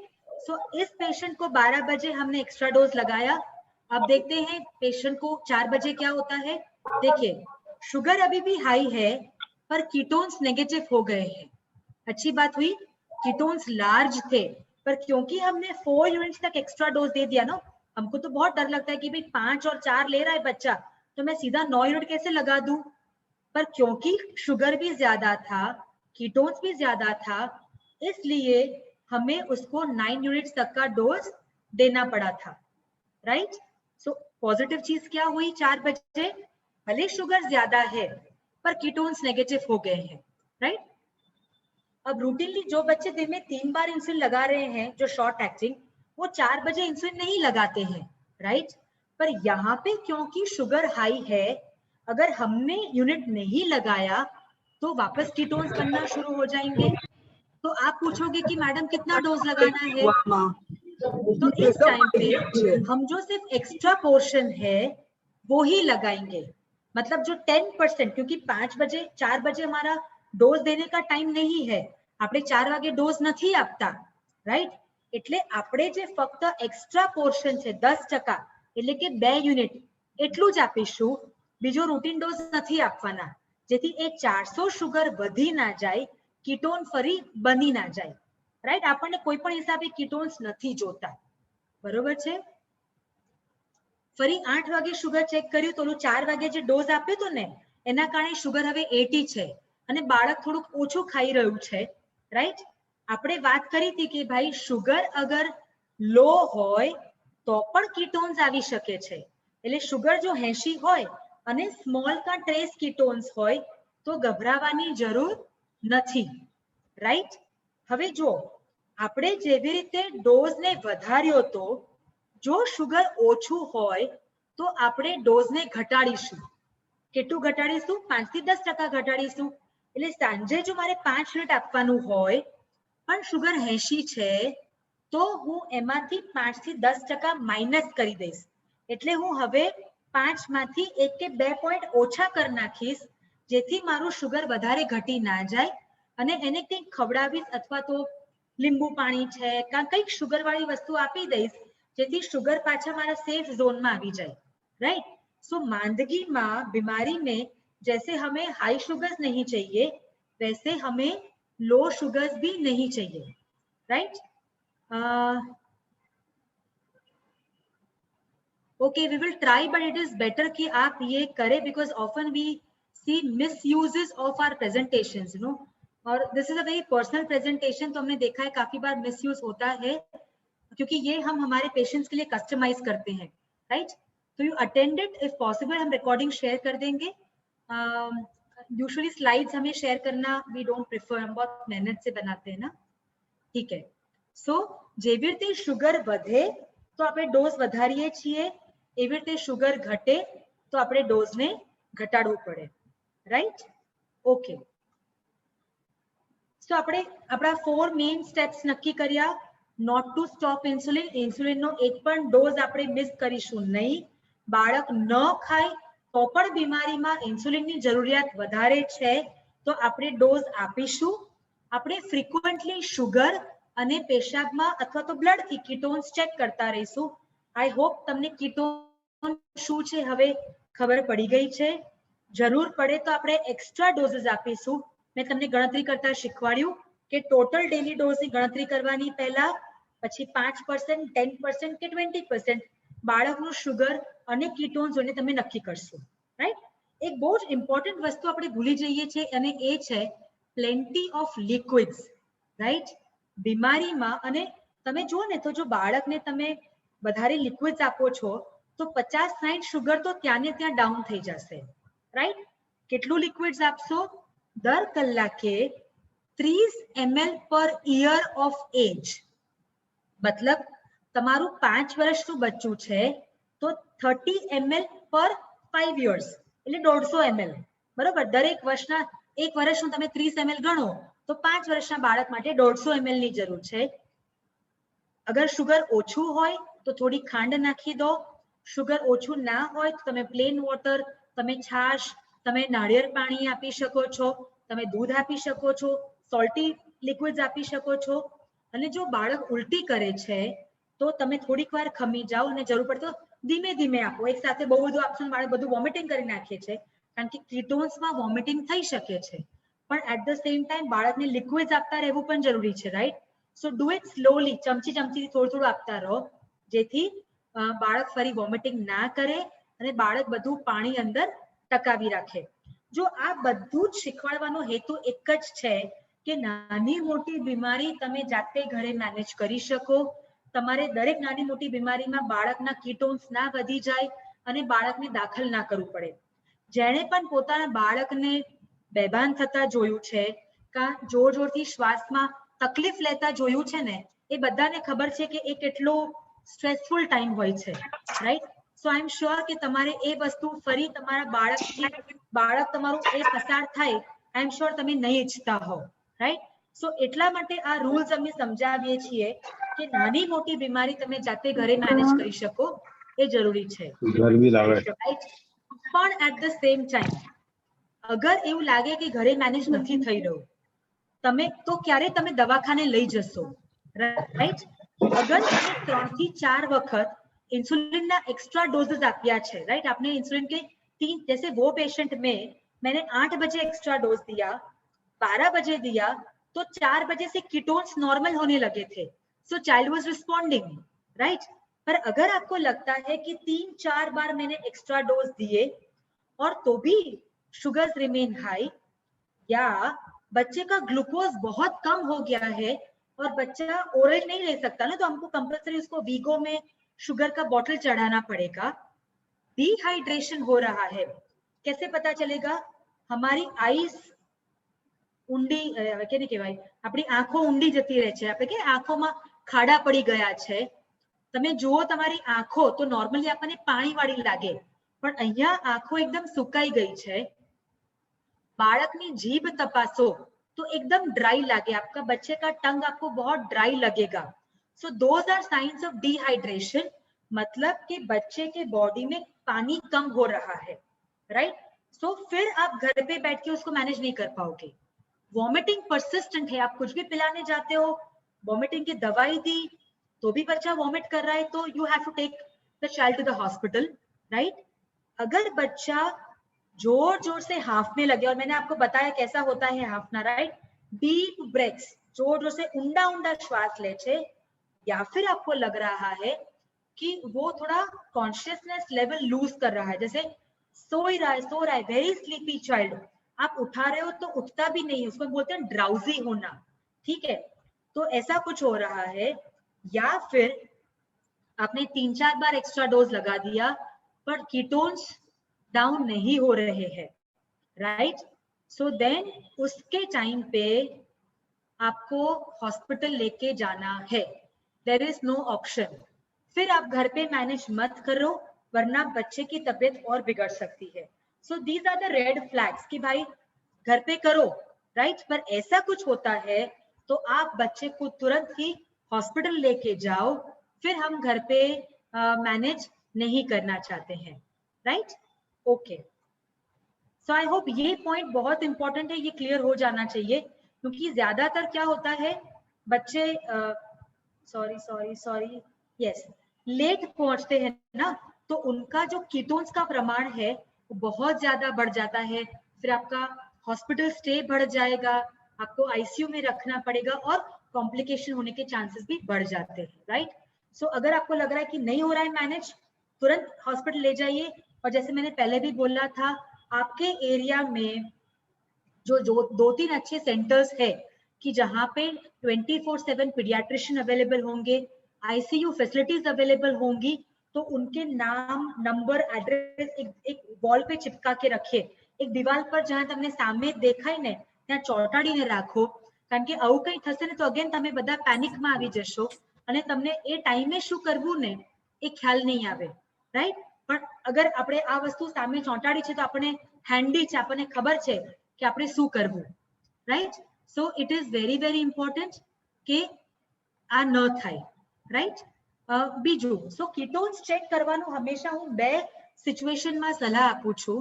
सो इस पेशेंट को 12 बजे हमने एक्स्ट्रा डोज लगाया. अब देखते हैं पेशेंट को 4 बजे क्या होता है. देखिए, शुगर अभी भी हाई है पर कीटोन्स नेगेटिव हो गए हैं. अच्छी बात हुई, कीटोन्स लार्ज थे, पर क्योंकि हमने 4 यूनिट्स तक एक्स्ट्रा डोज दे दिया ना, हमको तो बहुत डर लगता है कि भाई 5 और 4 ले रहा है बच्चा तो मैं सीधा 9 यूनिट कैसे लगा दूं. पर क्योंकि शुगर भी ज्यादा था, कीटोन्स भी ज्यादा था, इसलिए हमें उसको 9 यूनिट्स तक का डोज देना पड़ा था, राइट? सो पॉजिटिव चीज क्या हुई, 4 बजे भले शुगर ज्यादा है पर कीटोन्स नेगेटिव हो गए हैं, राइट? अब रूटीनली जो बच्चे दिन में 3 बार इंसुलिन लगा रहे हैं जो शॉर्ट एक्टिंग, वो 4 बजे इंसुलिन नहीं लगाते हैं, राइट? पर यहाँ पे क्योंकि शुगर हाई है, अगर हमने यूनिट नहीं लगाया तो वापस कीटोन्स बनना शुरू हो जाएंगे. तो आप पूछोगे कि मैडम कितना डोज लगाना है, तो इस टाइम पे हम जो सिर्फ एक्स्ट्रा पोर्शन है वो ही लगाएंगे. मतलब जो 10%, क्योंकि 5 बजे 4 बजे हमारा डोज देने का टाइम नहीं है, આપણે 4 વાગે ડોઝ નથી આપતા, રાઈટ? એટલે આપણે જે ફક્ત એક્સ્ટ્રા પોર્શન છે 10%, એટલે કે 2 યુનિટ એટલું જ આપીશું, બીજો રૂટીન ડોઝ નથી આપવાના, જેથી એ 400 શુગર વધી ના જાય, कीटोन फरी बनी ना जाए, राइट? આપણને કોઈ પણ હિસાબે कीटोन्स નથી જોતા, બરોબર છે? ફરી 8 વાગે શુગર ચેક કર્યું તો 4 વાગે જે ડોઝ આપ્યો તો ને એના કારણે શુગર હવે 80 છે અને બાળક થોડુંક ઓછું ખાઈ રહ્યું છે, રાઈટ? આપણે વાત કરી હતી કે ભાઈ શુગર અગર લો હોય તો પણ कीटोन्स આવી શકે છે. એટલે શુગર જો 80 હોય અને સ્મોલ કા ટ્રેસ कीटोन्स હોય તો ગભરાવાની જરૂર નથી, રાઈટ? હવે જો આપણે જેવી રીતે ડોઝ ને વધાર્યો તો જો શુગર ઓછું હોય તો આપણે ડોઝ ને ઘટાડીશું. કેટલું ઘટાડીશું? 5 થી 10% ઘટાડીશું. એટલે સાંજે જો મારે 5 યુનિટ આપવાનું હોય પણ શુગર 80 છે તો હું એમાંથી 5 થી 10% માઇનસ કરી દઈશ. એટલે હું હવે 5 માંથી 1 કે 2 પોઈન્ટ ઓછા કરી નાખીશ, જેથી મારું શુગર વધારે ઘટી ના જાય અને એને કંઈક ખવડાવીશ અથવા તો લીંબુ પાણી છે કાં કંઈક શુગર વાળી વસ્તુ આપી દઈશ, જેથી શુગર પાછા મારા સેફ ઝોનમાં આવી જાય, રાઈટ? सो मांदगी में, बीमारी में जैसे हमें हाई शुगर्स नहीं चाहिए वैसे हमें लो शुगर्स भी नहीं चाहिए, right? Okay, we will try, but it is better कि आप ये करें because often we see misuses of our presentations, you know, और this is a very personal presentation, तो हमने देखा है काफी बार मिसयूज होता है. क्योंकि ये हम हमारे पेशेंट्स के लिए कस्टमाइज करते हैं, राइट? तो you attend it, if possible हम रिकॉर्डिंग शेयर कर देंगे। यूजुअली स्लाइड्स हमें शेयर करना वी डोंट प्रेफर, हम बहुत मेहनत से बनाते हैं ना, ठीक है। સો જેવી રીતે શુગર વધે તો આપણે ડોઝ વધારીએ છીએ, એવી રીતે શુગર ઘટે તો આપણે ડોઝને ઘટાડવું પડે, રાઈટ? ઓકે, સો આપણે આપણા 4 મેઇન સ્ટેપ્સ નક્કી કર્યા. નોટ ટુ સ્ટોપ ઇન્સ્યુલિન, ઇન્સ્યુલિનનો એક પણ ડોઝ આપણે મિસ કરીશું નહીં. બાળક ન ખાય તો પણ બીમારીમાં ઇન્સ્યુલિનની જરૂરિયાત વધારે છે તો આપણે ડોઝ આપીશું. આપણે ફ્રીક્વન્ટલી શુગર અને પેશાબમાં અથવા તો બ્લડથી કીટોન્સ ચેક કરતા રહીશું. આઈ હોપ તમને કીટોન શું છે હવે ખબર પડી ગઈ છે. જરૂર પડે તો આપણે એક્સ્ટ્રા ડોઝીસ આપીશું. મેં તમને ગણતરી કરતા શીખવાડ્યું કે ટોટલ ડેલી ડોઝની ગણતરી કરવાની પહેલા, પછી 5%, 10% કે 20% બાળકનું શુગર અને કીટોન્સ જોઈને તમે નક્કી કરશો, રાઈટ? એક બહુ જ ઇમ્પોર્ટન્ટ વસ્તુ આપણે ભૂલી જઈએ છીએ અને એ છે પ્લેન્ટી ઓફ લિક્વિડ્સ, રાઈટ? બીમારીમાં અને તમે જુઓ ને તો જો બાળકને તમે વધારે લિક્વિડ્સ આપો છો તો 50-60 શુગર તો ત્યાં ને ત્યાં ડાઉન થઈ જશે, રાઈટ? કેટલું લિક્વિડ્સ આપશો? દર કલાકે 30 ml પર યર ઓફ એજ. મતલબ તમારું 5 વર્ષનું બચ્ચું છે તો 30 ml પર 5 years એટલે 150 ml, બરોબર? દરેક વર્ષના, એક વર્ષનું તમે 30 ml ગણો તો 5 વર્ષના બાળક માટે 150 ml ની જરૂર છે. અગર શુગર ઓછું હોય તો થોડી ખાંડ નાખી દો. શુગર ઓછું ના હોય તો તમે પ્લેન વોટર, તમે છાશ, તમે નાળિયેર પાણી આપી શકો છો, તમે દૂધ આપી શકો છો, સોલ્ટી લિક્વિડ્સ આપી શકો છો. અને જો બાળક ઉલટી કરે છે તો તમે થોડીક વાર ખમી જાઓ અને જરૂર પડે તો ધીમે ધીમે આપો. એક સાથે બહુ બધું આપશો બાળક બધું વોમિટિંગ કરી નાખે છે, કારણ કે કીટોન્સમાં વોમિટિંગ થઈ શકે છે. પણ એટ ધ સેમ ટાઈમ બાળકને લિક્વિડ્સ આપતા રહેવું પણ જરૂરી છે, right? So do it slowly, ચમચી ચમચી થોડું થોડું આપતા રહો જેથી બાળક ફરી વોમિટિંગ ના કરે અને બાળક બધું પાણી અંદર ટકાવી રાખે. જો આ બધું જ શીખવાડવાનો હેતુ એક જ છે કે નાની મોટી બીમારી તમે જાતે ઘરે મેનેજ કરી શકો. તમારે દરેક નાની મોટી બીમારીમાં બાળકના કીટોન્સ ના વધી જાય અને બાળકને દાખલ ના કરવું પડે. જેણે પણ પોતાના બાળકને બેભાન થતા જોયું છે કા જોર જોરથી શ્વાસમાં તકલીફ લેતા જોયું છે ને, એ બધાને ખબર છે કે એ કેટલો સ્ટ્રેસફુલ ટાઈમ હોય છે, right? So I am sure કે તમારે એ વસ્તુ ફરી તમારા બાળક તમારું એ પસાર થાય, આઈ એમ શ્યોર તમે નહીં ઈચ્છતા હો, રાઈટ? સો એટલા માટે આ રૂલ્સ અમે સમજાવીએ છીએ કે નાની મોટી બીમારી તમે જાતે ઘરે મેનેજ કરી શકો એ જરૂરી છે, રાઈટ? પણ એટ ધ સેમ ટાઈમ અગર એવું લાગે કે ઘરે મેનેજ નથી થઈ રહ્યું તમે તો ક્યારે તમે દવાખાને લઈ જશો, રાઈટ? અગર તમે 3 થી 4 વખત इंसुलिन एक्स्ट्रा डोजेस आपिया है, राइट? आपने इंसुलिन के 3, जैसे वो पेशेंट में मैंने 8 बजे एक्स्ट्रा डोज दिया, 12 बजे दिया तो 4 बजे से कीटोन्स नॉर्मल होने लगे थे. सो चाइल्ड वाज रिस्पॉन्डिंग, राइट? पर अगर आपको लगता है कि 3-4 बार मैंने एक्स्ट्रा डोज दिए और तो भी शुगर्स रिमेन हाई या बच्चे का ग्लूकोज बहुत कम हो गया है और बच्चा ओरल नहीं ले सकता ना, तो हमको कंपल्सरी उसको वीगो में शुगर का बॉटल चढ़ाना पड़ेगा. डिहाइड्रेशन हो रहा है, कैसे पता चलेगा? हमारी आईज ઊંડી કેને કહેવાય, આપણી આંખો ઊંડી જતી રહે છે. આપણે કે આંખોમાં ખાડા પડી ગયા છે. તમે જુઓ તમારી આંખો તો નોર્મલી આપણને પાણીવાળી લાગે, પણ અહીંયા આંખો એકદમ સુકાઈ ગઈ છે. બાળકની જીભ તપાસો तो एकदम ड्राई लगे, आपका बच्चे का टंग आपको बहुत ड्राई लगेगा. So those are signs of dehydration, मतलब कि बच्चे के बॉडी में पानी कम हो रहा है, राइट? सो फिर आप घर पे बैठ के उसको मैनेज नहीं कर पाओगे. वॉमिटिंग परसिस्टेंट है, आप कुछ भी पिलाने जाते हो, वॉमिटिंग की दवाई दी तो भी बच्चा वॉमिट कर रहा है, तो you have to take the child to the hospital, right? अगर बच्चा जोर जोर से हाफने लगे, और मैंने आपको बताया कैसा होता है हाफना, राइट? डीप ब्रेथ्स, जोर जोर से ऊंडा ऊंडा श्वास ले छे, या फिर आपको लग रहा है कि वो थोड़ा कॉन्शियसनेस लेवल लूज कर रहा है, जैसे सो रहा है, वेरी स्लीपी चाइल्ड, आप उठा रहे हो तो उठता भी नहीं, उसको बोलते हैं ड्राउजी होना, ठीक है? तो ऐसा कुछ हो रहा है या फिर आपने 3-4 बार एक्स्ट्रा डोज लगा दिया पर कीटोन्स डाउन नहीं हो रहे हैं, राइट? सो देन उसके टाइम पे आपको हॉस्पिटल लेके जाना है, देयर इज नो ऑप्शन। फिर आप घर पे मैनेज मत करो वरना बच्चे की तबीयत और बिगड़ सकती है। So these are the red flags कि भाई घर पे करो, राइट? पर ऐसा कुछ होता है तो आप बच्चे को तुरंत ही हॉस्पिटल लेके जाओ, फिर हम घर पे मैनेज नहीं करना चाहते हैं, right? Okay, so I hope ये पॉइंट बहुत इंपॉर्टेंट है, ये क्लियर हो जाना चाहिए, क्योंकि ज्यादातर क्या होता है बच्चे सॉरी यस लेट पहुंचते हैं ना, तो उनका जो कीटोन्स का प्रमाण है वो बहुत ज्यादा बढ़ जाता है, फिर आपका हॉस्पिटल स्टे बढ़ जाएगा, आपको आईसीयू में रखना पड़ेगा और कॉम्प्लिकेशन होने के चांसेस भी बढ़ जाते हैं, राइट? सो अगर आपको लग रहा है कि नहीं हो रहा है मैनेज, तुरंत हॉस्पिटल ले जाइए। और जैसे मैंने पहले भी बोला था, आपके एरिया में जो 2-3 अच्छे सेंटर्स है कि जहाँ पे 24/7 पीडियाट्रिशियन अवेलेबल होंगे, आईसीयू फैसिलिटीज अवेलेबल होंगी, तो उनके नाम, नंबर, एड्रेस एक वॉल पे चिपका के रखिए, एक दीवार पर जहाँ तमने सामने દેખાય ને ત્યાં ચોંટાડીને રાખો, કારણ કે આવું કંઈ થશે ને તો અગેન તમે બધા પેનિકમાં આવી જશો અને તમને એ ટાઈમે શું કરવું ને એ ખ્યાલ નહીં આવે, રાઈટ? પણ અગર આપણે આ વસ્તુ સામે ચોંટાડી છે તો આપણે હેન્ડી છે, આપણને ખબર છે કે આપણે શું કરવું, right? So it is very important કે આ ન થાય, રાઈટ? બીજું, સો કીટોન્સ ચેક કરવાનું હંમેશા હું બે સિચ્યુએશનમાં સલાહ આપું છું.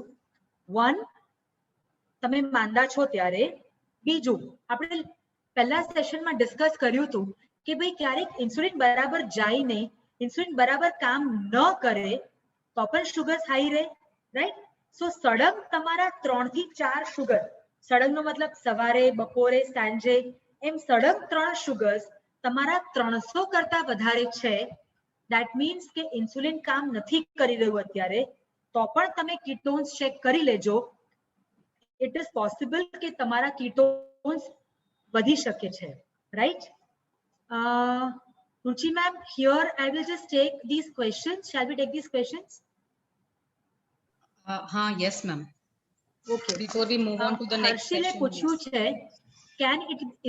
વન, તમે માંદા છો ત્યારે. બીજું, આપણે પહેલા સેશનમાં ડિસ્કસ કર્યું હતું કે ભાઈ ક્યારેક ઇન્સ્યુલિન બરાબર જાય નહીં, ઇન્સ્યુલિન બરાબર કામ ન કરે તો પણ શુગર્સ હાઈ રહે, રાઈટ? સો સડન તમારા 3 થી 4 શુગર, સડનનો મતલબ સવારે, બપોરે, સાંજે, એમ સડન 3 શુગર્સ તમારા 300 કરતા વધારે છે, ધેટ મીન્સ કે ઇન્સ્યુલિન કામ નથી કરી રહ્યું અત્યારે, તો પણ તમે કીટોન્સ ચેક કરી લેજો. ઇટ ઇઝ પોસિબલ કે તમારા કીટોન્સ વધી શકે છે, right? Ruchi ma'am, here I will just take these questions. Shall we take these questions? हाँ, yes ma'am. Okay. Before we move on to the next हर्षिले session, पूछ्યું yes. છે,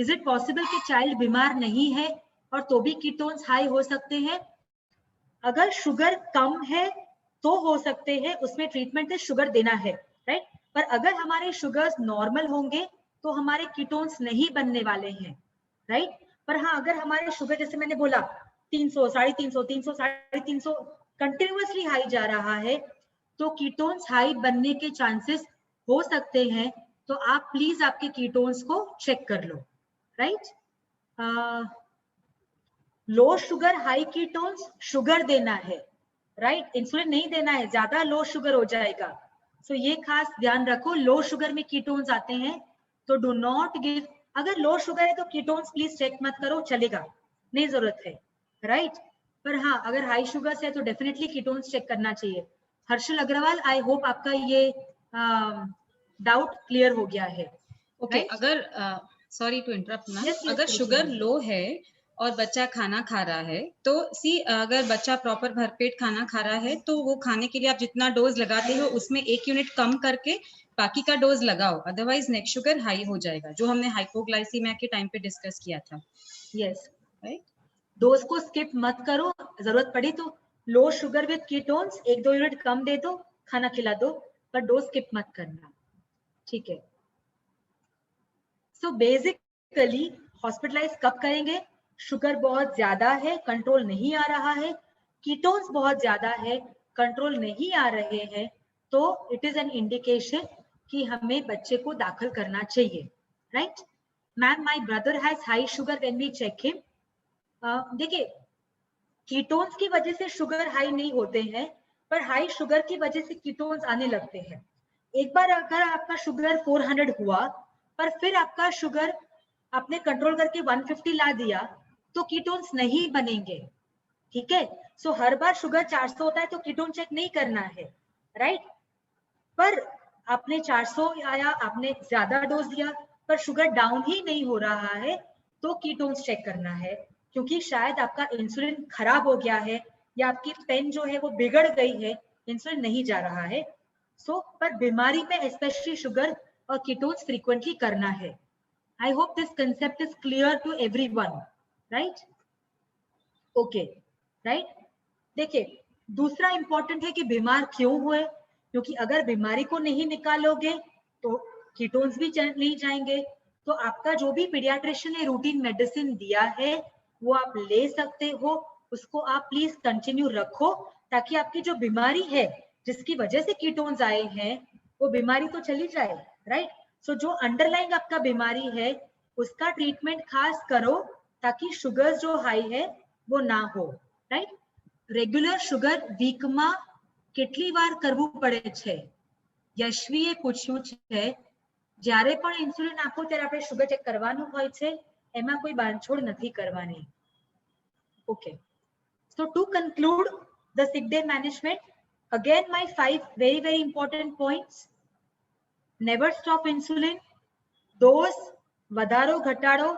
is it possible कि child बीमार नहीं है और तो भी ketones high हो सकते हैं? अगर शुगर कम है तो हो सकते हैं, उसमें ट्रीटमेंट से शुगर देना है, राइट? पर अगर हमारे शुगर्स नॉर्मल होंगे तो हमारे कीटोन्स नहीं बनने वाले हैं, राइट? पर हाँ, अगर हमारे शुगर जैसे मैंने बोला 300, 350, 300, 350 कंटिन्यूअसली हाई जा रहा है, तो कीटोन्स हाई बनने के चांसेस हो सकते हैं, तो आप प्लीज आपके कीटोन्स को चेक कर लो, right? Low sugar high ketones sugar देना है, राइट? इंसुलिन नहीं देना है, ज्यादा लो शुगर हो जाएगा। सो ये खास ध्यान रखो, लो शुगर में कीटोन्स आते हैं तो डू नॉट गिव। अगर लो शुगर है तो कीटोन्स प्लीज चेक मत करो, चलेगा, नहीं जरूरत है, राइट? पर हाँ, अगर हाई शुगर है तो डेफिनेटली कीटोन्स चेक करना चाहिए। हर्षल अग्रवाल, आई होप आपका ये डाउट क्लियर हो गया है। Okay, right? अगर sorry to interrupt ma'am, Yes, yes, अगर Ruchi शुगर ma'am. लो है और बच्चा खाना खा रहा है, तो अगर बच्चा प्रॉपर भरपेट खाना खा रहा है तो वो खाने के लिए आप जितना डोज लगाते हो उसमें 1 यूनिट कम करके बाकी का डोज लगाओ, अदरवाइज नेट शुगर हाई हो जाएगा, जो हमने हाइपोग्लाइसीमिया के टाइम पे डिस्कस किया था। Yes, right? डोज को स्किप मत करो, जरूरत पड़ी तो low sugar with ketones 1-2 unit कम दे दो, खाना खिला दो, पर डोज स्किप मत करना, ठीक है? सो बेसिकली हॉस्पिटलाइज कब करेंगे? शुगर बहुत ज्यादा है, कंट्रोल नहीं आ रहा है, कीटोन्स बहुत ज्यादा है, कंट्रोल नहीं आ रहे हैं, तो इट इज एन इंडिकेशन कि हमें बच्चे को दाखिल करना चाहिए, right? Ma'am, my brother has high sugar when we check him. देखिए, कीटोन्स की वजह से शुगर हाई नहीं होते हैं, पर हाई शुगर की वजह से कीटोन्स आने लगते हैं। एक बार अगर आपका शुगर 400 हुआ पर फिर आपका शुगर आपने कंट्रोल करके 150 ला दिया तो कीटोन्स नहीं बनेंगे, ठीक है? सो हर बार शुगर 400 होता है तो कीटोन चेक नहीं करना है, राइट? पर आपने 400 आया, आपने ज्यादा डोज दिया पर शुगर डाउन ही नहीं हो रहा है तो कीटोन्स चेक करना है। क्योंकि शायद आपका इंसुलिन खराब हो गया है या आपकी पेन जो है वो बिगड़ गई है, इंसुलिन नहीं जा रहा है। पर बीमारी में स्पेशली शुगर और कीटोन्स फ्रीक्वेंटली करना है। I hope this concept is clear to everyone, right? Okay, right. देखिए, दूसरा इंपॉर्टेंट है कि बीमार क्यों हुए, क्योंकि अगर बीमारी को नहीं निकालोगे तो कीटोन्स भी नहीं जाएंगे। तो आपका जो भी पीडियाट्रिशियन ने रूटीन मेडिसिन दिया है वो आप ले सकते हो, उसको आप प्लीज कंटिन्यू रखो, ताकि आपकी जो बीमारी है जिसकी वजह से कीटोन्स आए हैं वो बीमारी तो चली जाए, राइट? सो जो अंडरलाइंग आपका बीमारी है उसका ट्रीटमेंट खास करो, ताकि शुगर जो हाई है वो ना हो, राइट? રેગ્યુલર શુગર વીકમાં કેટલી વાર કરવું પડે છે? યશવીએ પૂછ્યું છે, જ્યારે પણ ઇન્સ્યુલિન આપો ત્યારે આપણે શુગર ચેક કરવાનું હોય છે, એમાં કોઈ બાંધછોડ નથી કરવાની. Okay, so to conclude the sick day management, again my 5 very important points. Never stop insulin. Dose વધારો ઘટાડો,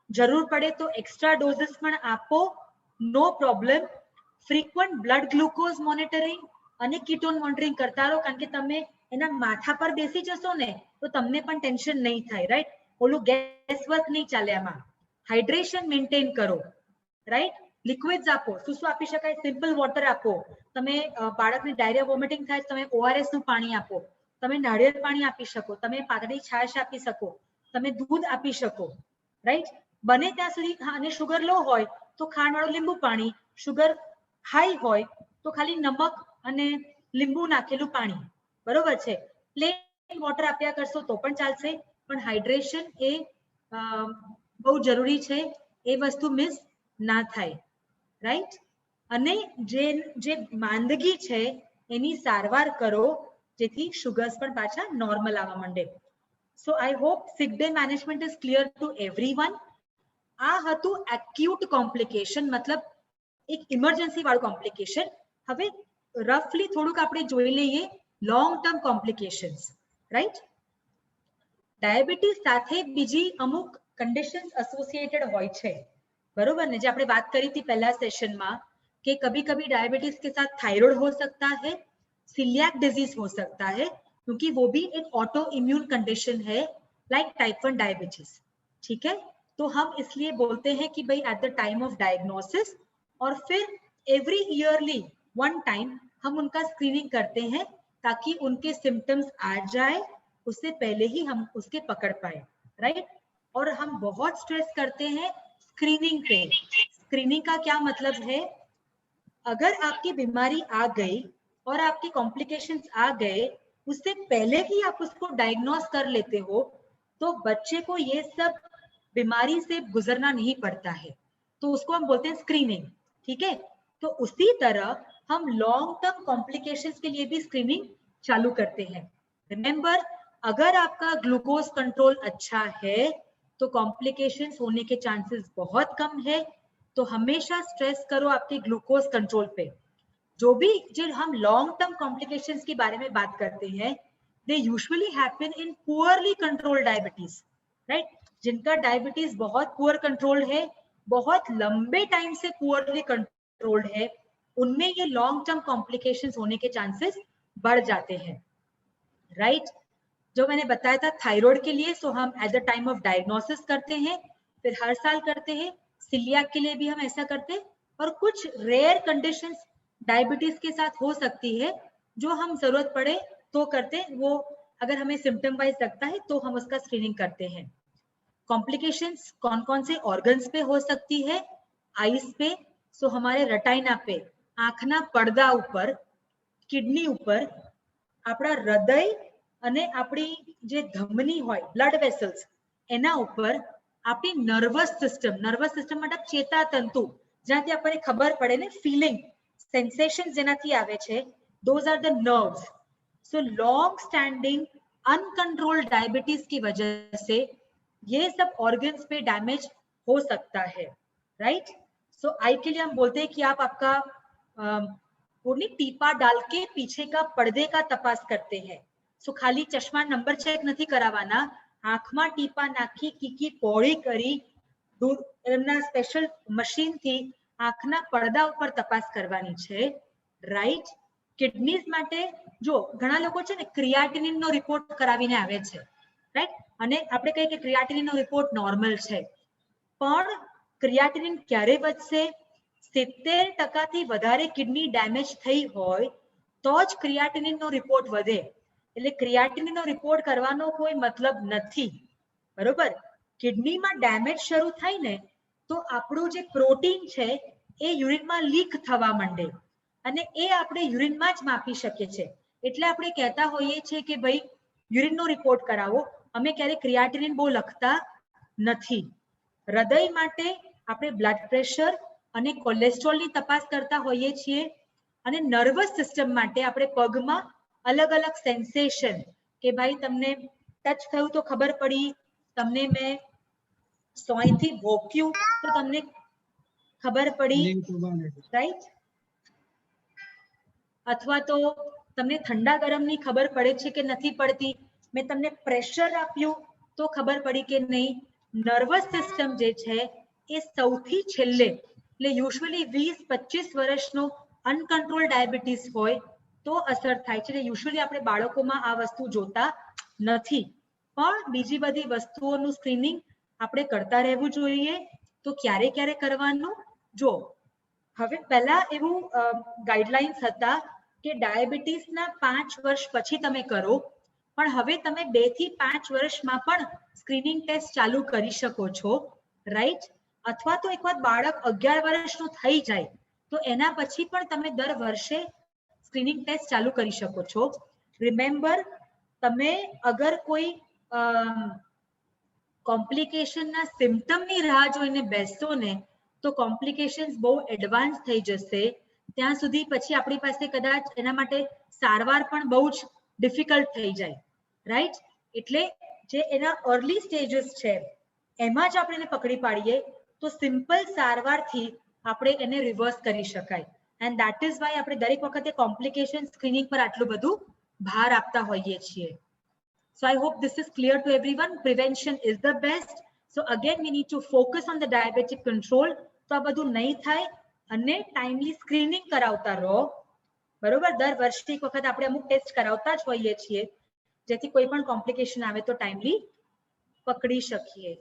જરૂર પડે તો એક્સ્ટ્રા ડોઝીસ પણ આપો, no problem. Frequent blood glucose monitoring અને કીટોન મોનિટરિંગ કરતા રહો, કારણ કે તમે એના માથા પર બેસી જશો ને તો તમને પણ ટેન્શન નહીં થાય, રાઈટ? ઓલું ગેસ વર્ક નહીં ચાલે આમાં. હાઇડ્રેશન મેન્ટેન કરો, રાઈટ? લિક્વિડ્સ આપો. શું આપી શકાય? સિમ્પલ વોટર આપો. તમે બાળકને ડાયરિયા વોમિટિંગ થાય તમે ORS નું પાણી આપો, તમે નાળિયેર પાણી આપી શકો, તમે પાતળી છાશ આપી શકો, તમે દૂધ આપી શકો, રાઈટ? બને ત્યાં સુધી. અને શુગર લો હોય તો ખાંડવાળું લીંબુ પાણી, શુગર હાઈ હોય તો ખાલી નમક અને લીંબુ નાખેલું પાણી, બરોબર છે? પ્લેન વોટર આપ્યા કરશો તો પણ ચાલશે, પણ હાઇડ્રેશન એ બહુ જરૂરી છે, એ વસ્તુ મિસ ના થાય, રાઈટ? અને જે માંદગી છે એની સારવાર કરો, જેથી શુગર્સ પણ પાછા નોર્મલ આવવા માંડે. So I hope sick day management is clear to everyone. આ હતું acute complication, મતલબ એક ઇમરજન્સી વાળું કોમ્પ્લિકેશન. હવે રફલી થોડુંક આપણે જોઈ લઈએ long term complications, right? Diabetes સાથે બીજી અમુક કન્ડિશન્સ એસોસિએટેડ હોય છે, બરોબર ને? જે આપણે વાત કરી હતી પહેલા સેશનમાં कि कभी कभी डायबिटीज के साथ थायराइड हो सकता है, सीलियाक डिजीज हो सकता है, क्योंकि वो भी एक ऑटो इम्यून कंडीशन है लाइक टाइप 1 डायबिटीज, ठीक है? तो हम इसलिए बोलते हैं कि भाई at the time of diagnosis और फिर एवरी ईयरली 1 टाइम हम उनका स्क्रीनिंग करते हैं, ताकि उनके सिम्टम्स आ जाए उससे पहले ही हम उसके पकड़ पाए, राइट? और हम बहुत स्ट्रेस करते हैं स्क्रीनिंग पे. स्क्रीनिंग का क्या मतलब है? अगर आपकी बीमारी आ गई और आपके कॉम्प्लिकेशंस आ गए, उससे पहले ही आप उसको डायग्नोस कर लेते हो, तो बच्चे को ये सब बीमारी से गुजरना नहीं पड़ता है. तो उसको हम बोलते हैं स्क्रीनिंग, ठीक है? तो उसी तरह हम लॉन्ग टर्म कॉम्प्लिकेशंस के लिए भी स्क्रीनिंग चालू करते हैं. रिमेंबर, अगर आपका ग्लूकोज कंट्रोल अच्छा है तो कॉम्प्लिकेशंस होने के चांसेस बहुत कम है. तो हमेशा स्ट्रेस करो आपके ग्लूकोज कंट्रोल पे. जो भी जो हम लॉन्ग टर्म कॉम्प्लिकेशंस के बारे में बात करते हैं, they usually happen in poorly controlled diabetes, right? जिनका डायबिटीज बहुत पुअर कंट्रोल है, बहुत लंबे टाइम से पुअरली कंट्रोल्ड है, उनमें ये लॉन्ग टर्म कॉम्प्लिकेशंस होने के चांसेस बढ़ जाते हैं, राइट? जो मैंने बताया था थायराइड के लिए, सो हम at the time of diagnosis करते हैं, फिर हर साल करते हैं. सीलियाक के लिए भी हम ऐसा करते हैं. और कुछ रेयर कंडीशंस डायबिटीज के साथ हो सकती है जो हम जरूरत पड़े तो करते हैं. वो अगर हमें सिम्टम वाइज लगता है तो हम उसका स्क्रीनिंग करते हैं. कॉम्प्लिकेशंस कौन कौन से ऑर्गन्स पे हो सकती है? आईज पे, सो हमारे रेटाइना पे, आंखना પડદા ઉપર, કિડની ઉપર, આપણા હૃદય અને આપણી જે ધમની હોય બ્લડ વેસલ્સ એના ઉપર, આપણી નર્વસ સિસ્ટમ मतलब ચેતાતંતુ, જ્યાંથી આપણને ખબર પડે ને, ફીલિંગ સેન્સેશન જેનાથી આવે છે, those are the nerves. So long standing uncontrolled diabetes की वजह से ये सब organs पे डैमेज हो सकता है, राइट? सो आई के लिए हम बोलते हैं कि आप आपका पूरी टीपा डाल के पीछे का પડદે का तपास करते हैं. सो खाली चश्मा नंबर चेक नहीं करावाना, आंखમાં ટીપા નાખી કીકી પોળી કરી એમના સ્પેશિયલ મશીનથી આંખના પડદા ઉપર તપાસ કરવાની છે, રાઈટ. કિડનીઝ માટે જો ઘણા લોકો છે ને ક્રિયાટિનિનનો રિપોર્ટ કરાવીને આવે છે, રાઈટ, અને આપણે કહીએ કે ક્રિયાટિનિનનો રિપોર્ટ નોર્મલ છે, પણ ક્રિયાટિનિન ક્યારે વધશે? 70% થી વધારે કિડની ડેમેજ થઈ હોય તો જ ક્રિયાટિનિનનો રિપોર્ટ વધે. એટલે ક્રિયાટિનિનનો રિપોર્ટ કરવાનો કોઈ મતલબ નથી, બરોબર. કિડનીમાં ડેમેજ શરૂ થાય ને તો આપણું જે પ્રોટીન છે એ યુરિનમાં લીક થવા માંડે અને એ આપણે યુરિનમાં જ માપી શકીએ છીએ. એટલે આપણે કહેતા હોઈએ છીએ કે ભાઈ યુરિનનો રિપોર્ટ કરાવો. અમે ક્યારેય ક્રિયાટિનિન બહુ લખતા નથી. હૃદય માટે આપણે બ્લડ પ્રેશર અને કોલેસ્ટ્રોલની તપાસ કરતા હોઈએ છીએ, અને નર્વસ સિસ્ટમ માટે આપણે પગમાં અલગ અલગ સેન્સેશન, કે ભાઈ તમને ટચ થયું તો ખબર પડી, તમને મેં સોયથી ભોંક્યું તો તમને ખબર પડી, રાઈટ, અથવા તો તમને ઠંડા ગરમની ખબર પડે છે કે નથી પડતી, મેં તમને પ્રેશર આપ્યું તો ખબર પડી કે નહીં. નર્વસ સિસ્ટમ જે છે એ સૌથી છેલ્લે, એટલે યુઝ્યુઅલી 20-25 વર્ષનો અનકન્ટ્રોલ ડાયાબિટીસ હોય તો અસર થાય છે. યુઝ્યુઅલી આપણે બાળકોમાં આ વસ્તુ જોતા નથી, પણ બીજી બધી વસ્તુઓનું સ્ક્રીનિંગ આપણે કરતા રહેવું જોઈએ. તો ક્યારે ક્યારે કરવાનું? જો હવે પહેલા એવું ગાઈડલાઇન્સ હતા કે ડાયાબિટીસના 5 વર્ષ પછી તમે કરો, પણ હવે તમે 2 થી 5 વર્ષમાં પણ સ્ક્રીનિંગ ટેસ્ટ ચાલુ કરી શકો છો, રાઈટ. અથવા તો એક વાર બાળક 11 વર્ષનું થઈ જાય તો એના પછી પણ તમે દર વર્ષે સ્ક્રીનિંગ ટેસ્ટ ચાલુ કરી શકો છો. રિમેમ્બર, તમે અગર કોઈ કોમ્પ્લિકેશનના સિમ્ટમની રાહ જોઈને બેસશો ને તો કોમ્પ્લિકેશન્સ બહુ એડવાન્સ થઈ જશે. ત્યાં સુધી પછી આપણી પાસે કદાચ એના માટે સારવાર પણ બહુ જ ડિફિકલ્ટ થઈ જાય, રાઈટ. એટલે જે એના અર્લી સ્ટેજીસ છે એમાં જ આપણે એને પકડી પાડીએ તો સિમ્પલ સારવારથી આપણે એને રિવર્સ કરી શકાય. એન્ડ દેટ ઇઝ વાય આપણે દરેક વખતે કોમ્પ્લિકેશન સ્ક્રીનિંગ પર આટલું બધું ભાર આપતા હોઈએ છીએ. So I hope this is clear to everyone. Prevention is the best. So again, we need to focus on the diabetic control. તો આ બધું નહીં થાય અને ટાઈમલી સ્ક્રીનિંગ કરાવતા રહો, બરોબર. દર વર્ષે એક વખત આપણે અમુક ટેસ્ટ કરાવતા જ હોઈએ છીએ જેથી કોઈ પણ કોમ્પ્લિકેશન આવે તો ટાઈમલી પકડી શકીએ.